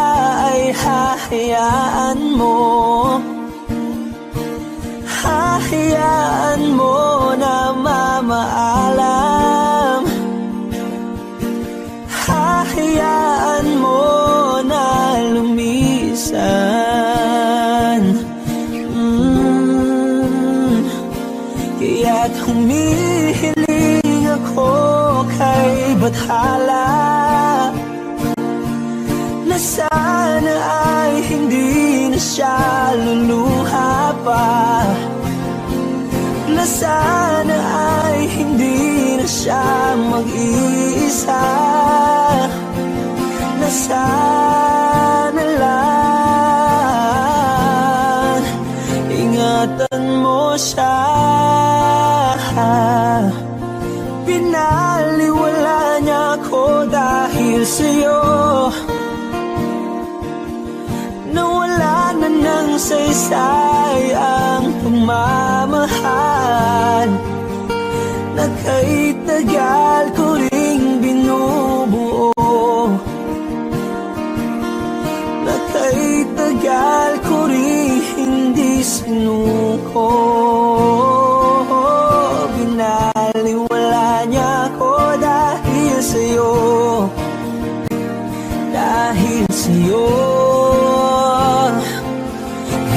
Speaker 4: ay hahayaan mo. Hahayaan mo na mamaalam. Hahayaan mo na lumisan. Kaya't humihiling ako kay Bathala na sana ay hindi na siya luluha pa, na sana ay hindi na siya mag-iisa, na sana lang ingatan mo siya. Pinaliwala niya ako dahil sa'yo, nawala na ng saysay ang pagmamahal na kay tagal ko ring binubuo, na kay tagal ko ring hindi sinuko. Binaliwala niya ako dahil sa'yo, dahil sa'yo.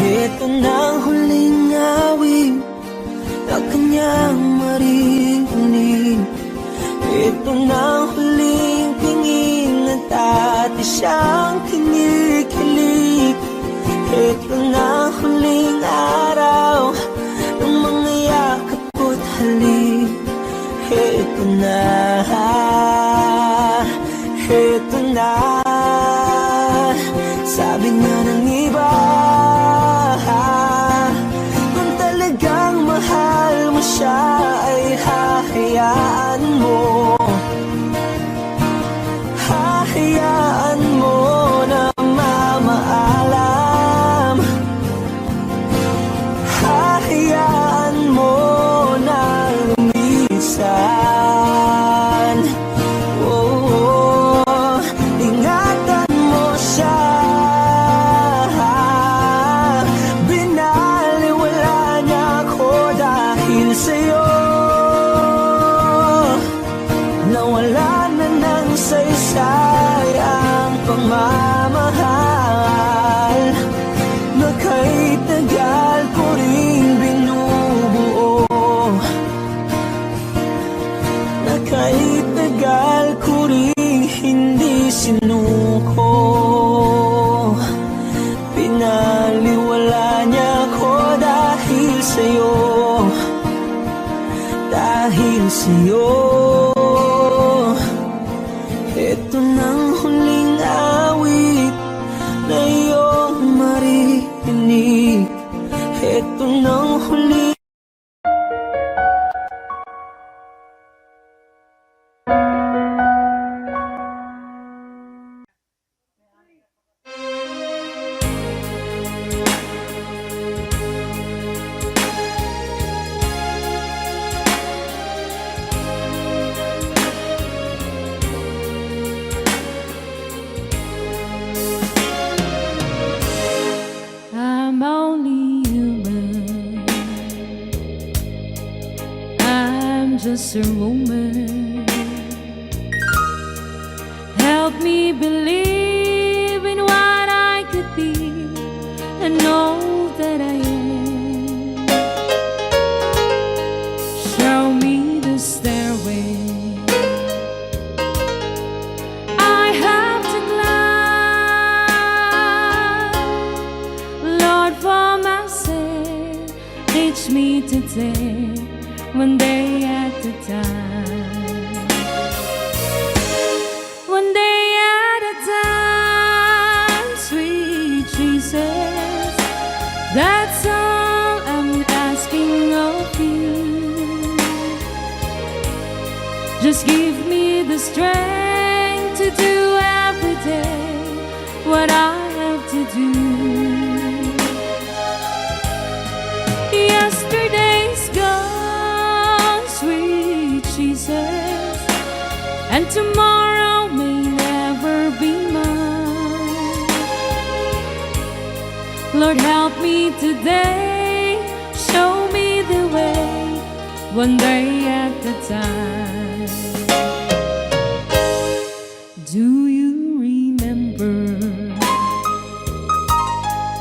Speaker 4: Ito na ang huling awit na kanyang maririnig. Ito na ang huling tingin at dati siyang kinikilig. Ito na ang huling araw ng mga yakap ko't halik. Ito na, ito na. Sabi nga ng iba, kung talagang mahal mo siya ay hahayaan mo. Hahayaan mo na mamaalam. Hahayaan mo na lumisan. Oh, ingatan mo siya. Binaliwala niya ako dahil sa'yo, nawala na ng saysay ang pagmamahal na kay tagal ko ring binubuo, na kay tagal ko ring hindi sinuko. Pinaliwala niya ako dahil sa'yo, dahil sa'yo. Ito nang huling awit na iyong maririnig. Ito nang huling
Speaker 1: I'm only human. I'm just a woman. Help me believe in what I could be and know that I am. Show me the stairway I have to climb. Lord, for my sake, teach me to take one day at a time. One day at a time, sweet Jesus. That's all I'm asking of you. Just give me the strength to do every day what I have to do. Yesterday's gone, sweet and tomorrow may never be mine. Lord, help me today, show me the way, one day at a time. Do you remember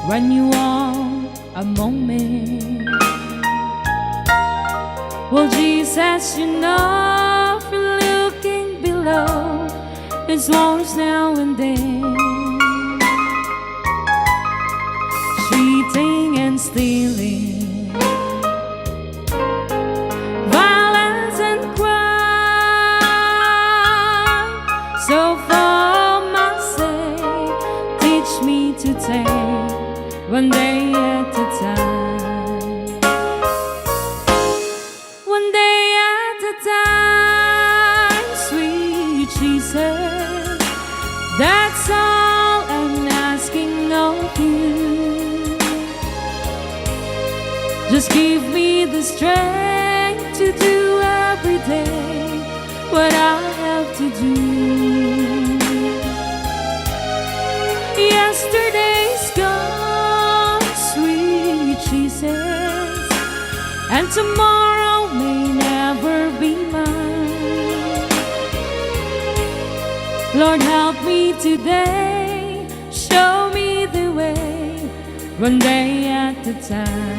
Speaker 1: when you walk among men? Well, Jesus, you know, from looking below his walls now and then, cheating and stealing, violence and crime. So for my sake, teach me to take one day at a time. One day at a time, sweet Jesus, that's all I'm asking of you. Just give me the strength to do every day what I have to do. Yesterday's gone, sweet Jesus, and tomorrow may never be mine. Lord, help me today, show me the way, one day at a time.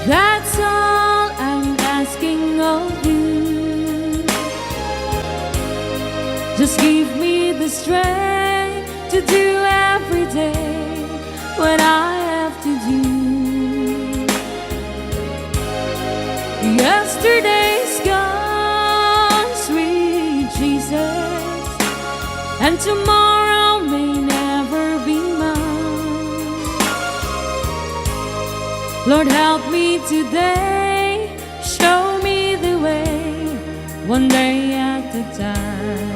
Speaker 1: That's all I'm asking of you. Just give me the strength to do every day what I have to do. Yesterday's gone, sweet Jesus, and tomorrow may never be mine. Lord, help me today, show me the way, one day at a time.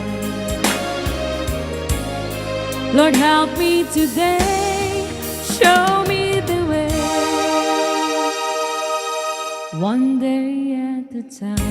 Speaker 1: Lord, help me today, show me the way, one day at a time.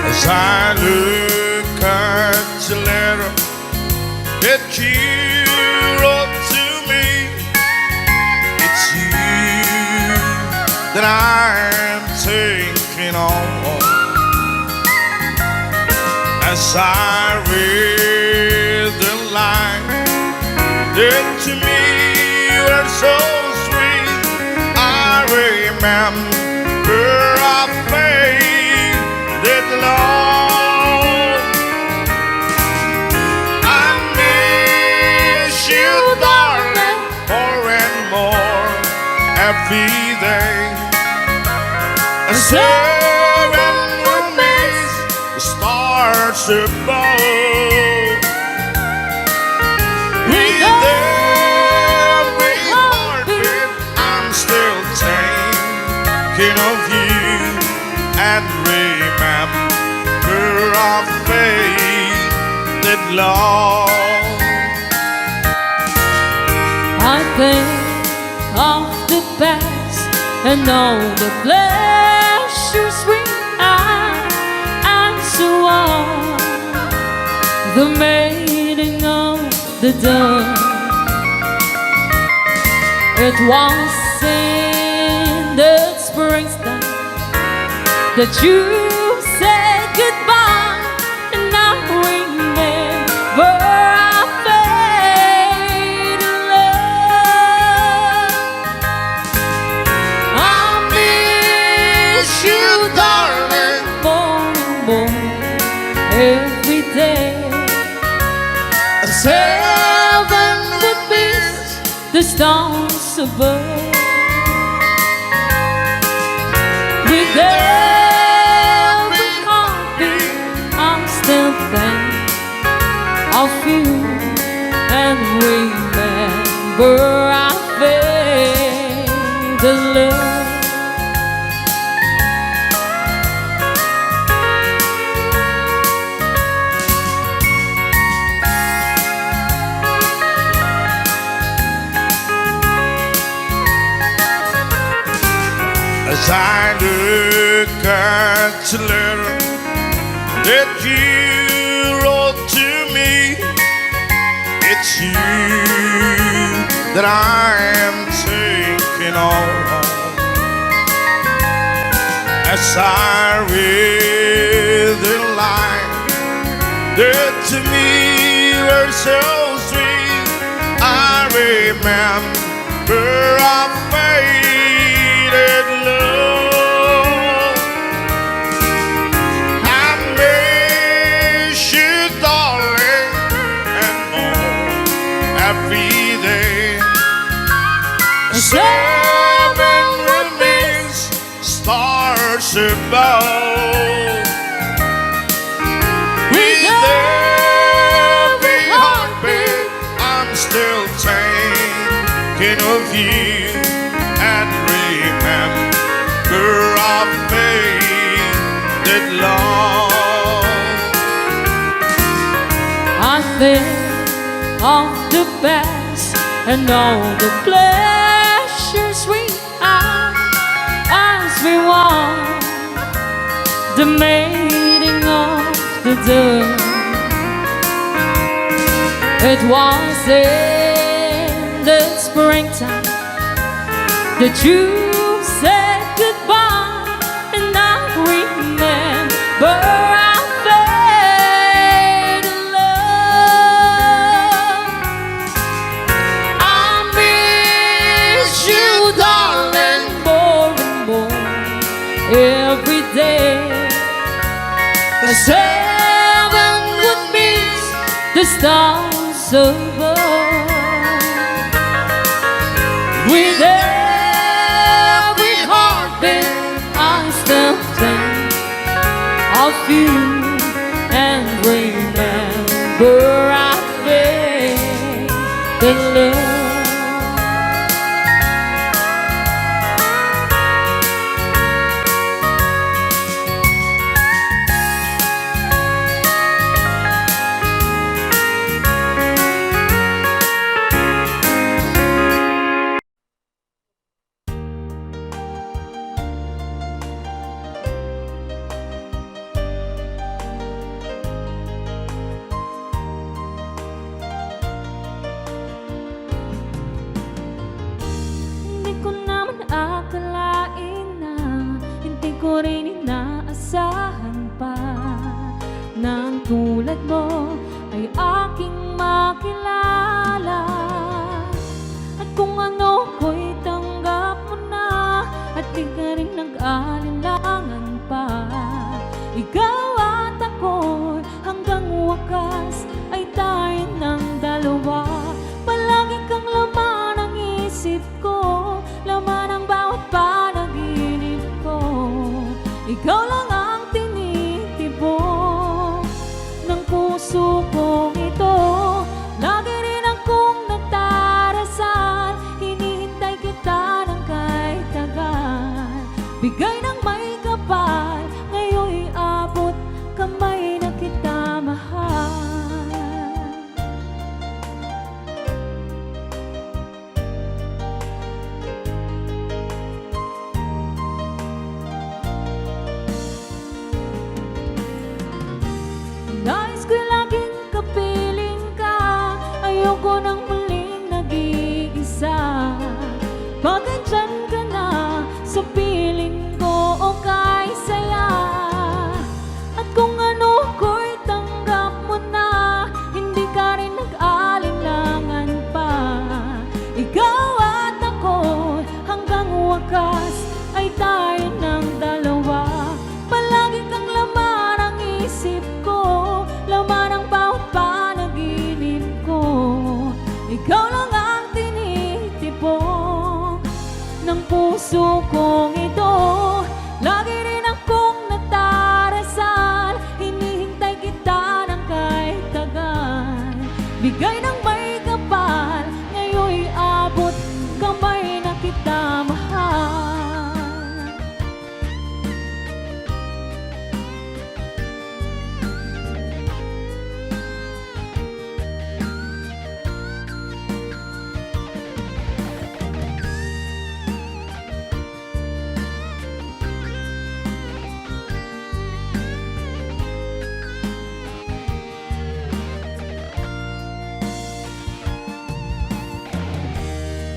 Speaker 3: As I look at the letter that you wrote to me, it's you that I'm thinking of. As I read the line that to me were so sweet, I remember our faith that Lord, I miss you, darling, more and more every day. And seven will miss the stars above. With every heartbeat, I'm still thinking of you and remember our faith that love.
Speaker 1: I think of the past and all the pleasures we had, and so on the mating of the dove. It was in the springtime that you said goodbye, and I remember our faded love. I miss you, darling, more and more every day. Heaven would miss the stars above. With every heartbeat, I'm still thinking of you and remember our faded love.
Speaker 3: As I look at the letter that you wrote to me, it's you that I am thinking of. As I read the line that to me were so sweet, I remember our faded love. I miss you, darling, and more every day. Seven would miss stars above. With every heartbeat, I'm still thinking of you and remember our faded love.
Speaker 1: I think of the past and all the pleasures we had as we walked the mating of the dove. It was in the springtime that you said goodbye, and I remember our faded love. I miss you, darling, more and more every day. The heaven would miss the stars above. With every heartbeat, I still think of you and remember our faded love. Akalain na hindi ko rin inaasahan pa na ang tulad mo ay aking makilala. At kung ano ko'y tanggap mo na, at di ka rin nag-alinlangan pa. Ikaw at ako'y hanggang wakas ay tayo ng dalawa. Palagi kang laman ang isip ko, laman ang bawat panaginip ko. Ikaw lang ang tinitibok ng puso kong ito. Lagi rin akong nagdarasal, hinihintay kita ng kahit tagal. Bigay ng may kapal, ngayon'y abot kamay na kita mahal. Nais ko'y laging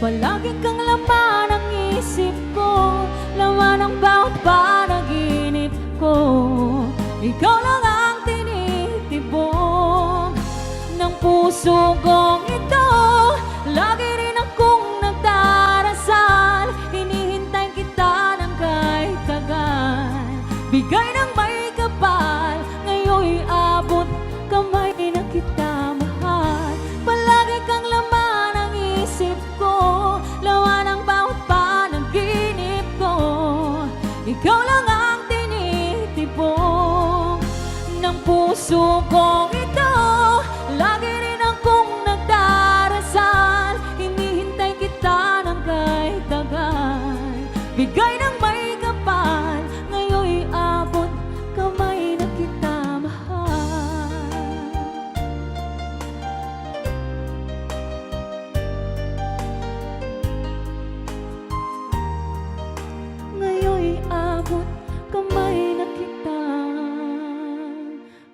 Speaker 1: Palagi kang laman ng isip ko, laman ng bawat panaginip ko. Ikaw lang ang tinitibok ng puso kong ito. Lagi rin akong nagdarasal, hinihintay kita ng kahit tagal. Bigay ng may kapal, ngayon'y abot kamay na kita mahal. Palagi kang laman ng isip ko, laman ng bawat panaginip ko. Ikaw lang ang tinitibok ng puso kong ito. Lagi rin akong nagdarasal, hinihintay kita ng kahit tagal. Bigay ng may kapal, ngayon'y abot kamay na kita mahal. Ngayon'y abot kamay na kita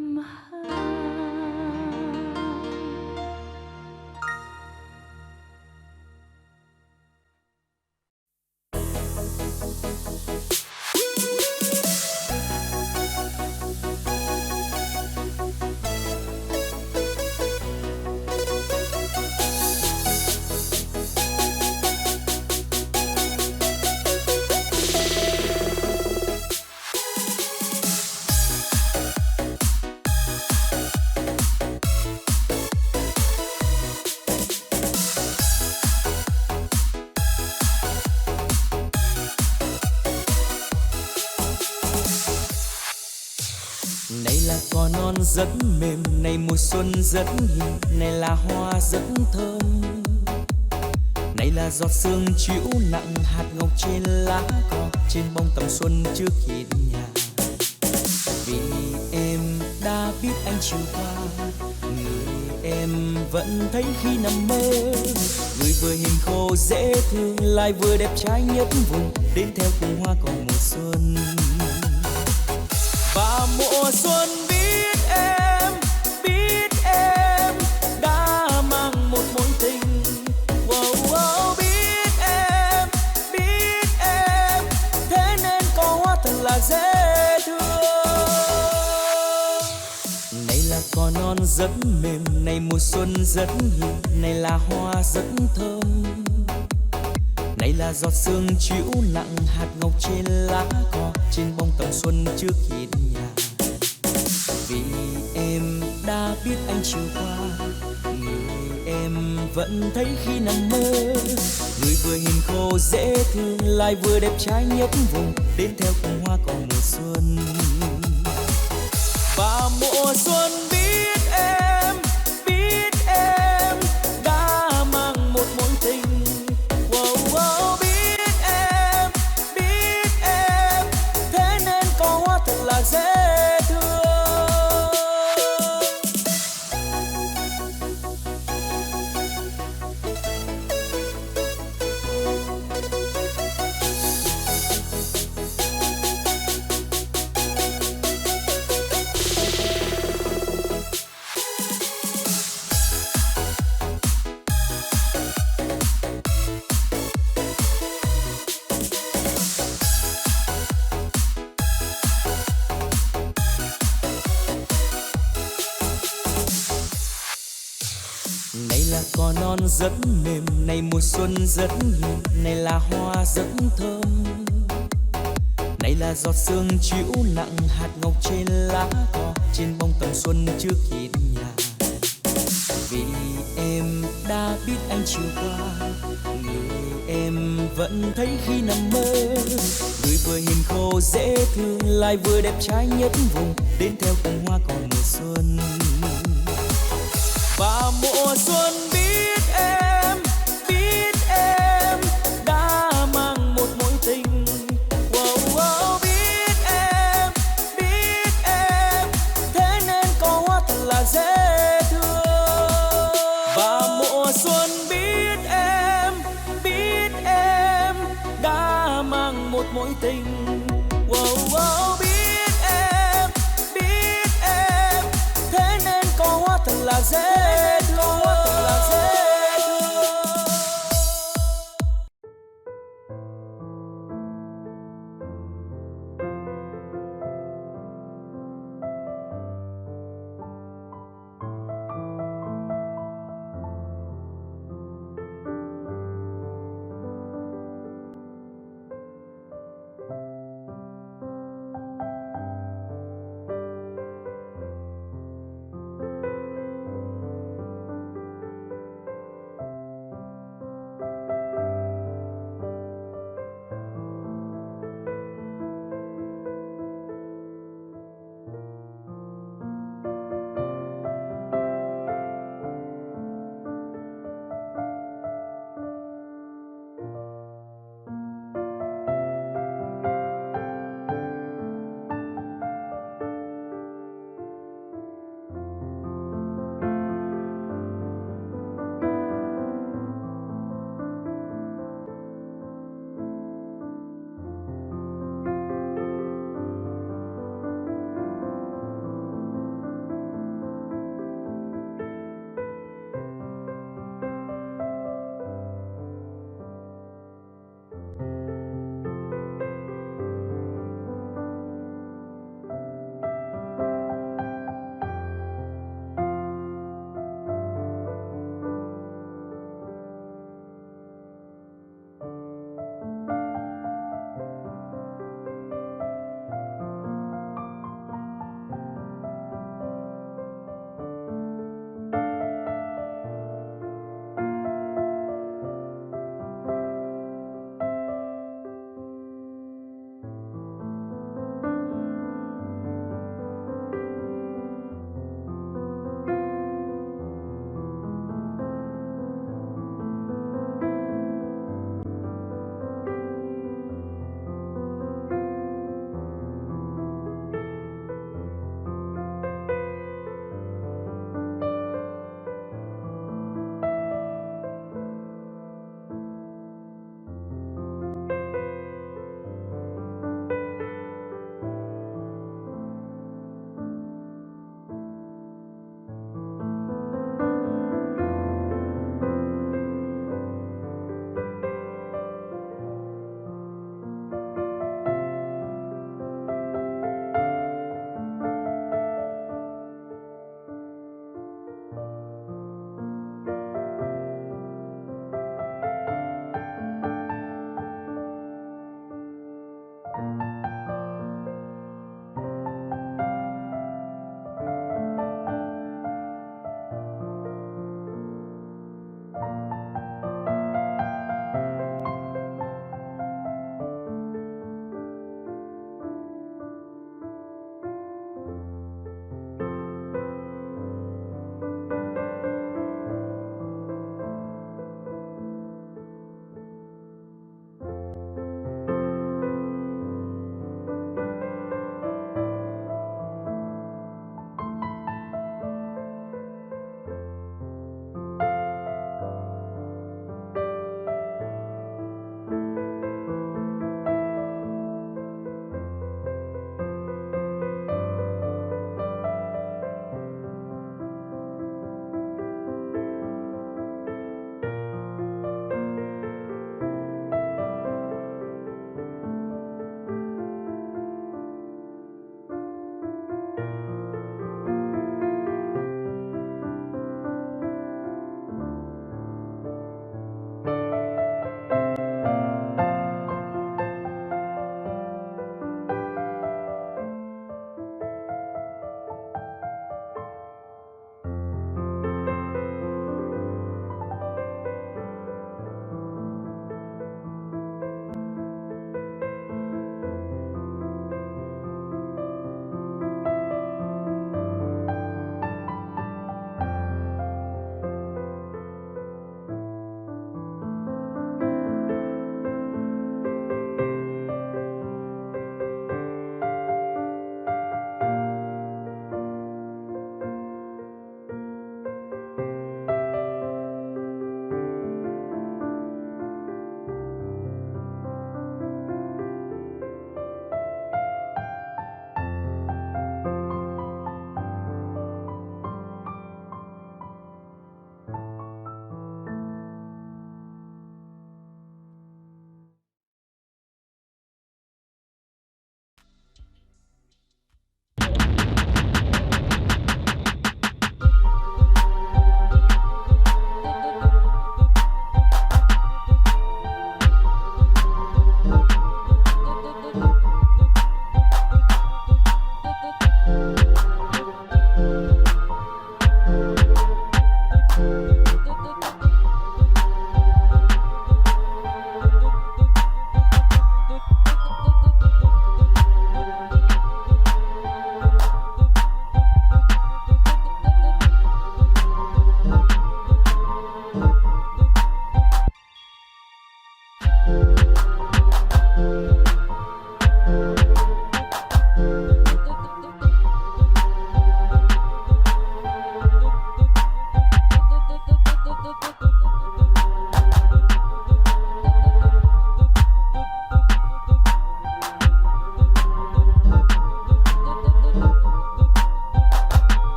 Speaker 1: mahal.
Speaker 4: Này là cỏ non rất mềm, này mùa xuân rất hiền, này là hoa rất thơm. Này là giọt sương chiếu nặng hạt ngọc trên lá cỏ, trên bông tầm xuân trước khi đến nhà. Vì em đã biết anh chiều qua, người em vẫn thấy khi nằm mơ. Người vừa hiền khô dễ thương, lại vừa đẹp trai nhất vùng, đến theo cùng hoa cỏ mùa xuân. Và mùa xuân biết em đã mang một mối tình. Wow, wow, biết em, thế nên có hoa thật là dễ thương. Này là cỏ non rất mềm, này mùa xuân rất hiền, này là hoa rất thơm. Này là giọt sương chiếu nặng hạt ngọc trên lá cỏ, trên bông tầm xuân trước khi đến nhà. Vì em đã biết anh chiều qua, người em vẫn thấy khi nằm mơ. Người vừa hiền khô dễ thương, lại vừa đẹp trai nhất vùng, đến theo cùng hoa cỏ mùa xuân. Và mùa xuân biết em đã mang một mối tình. Wow, wow, biết em, thế nên có hoa thật là dễ thương. Này là cỏ non rất mềm, này mùa xuân rất hiền, này là hoa rất thơm. Này là giọt sương chiếu nặng hạt ngọc trên lá cỏ, trên bông tầm xuân trước khi đến nhà. Vì em đã biết anh chiều qua, người em vẫn thấy khi nằm mơ. Người vừa hiền khô dễ thương, lại vừa đẹp trai nhất vùng, đến theo cùng hoa cỏ mùa xuân. Và mùa xuân biết em đã mang một mối tình. Wow, wow, biết em, thế nên có hoa thật là dễ thương. Và mùa xuân biết em đã mang một mối tình. Wow, wow, biết em, thế nên có hoa thật là dễ thương.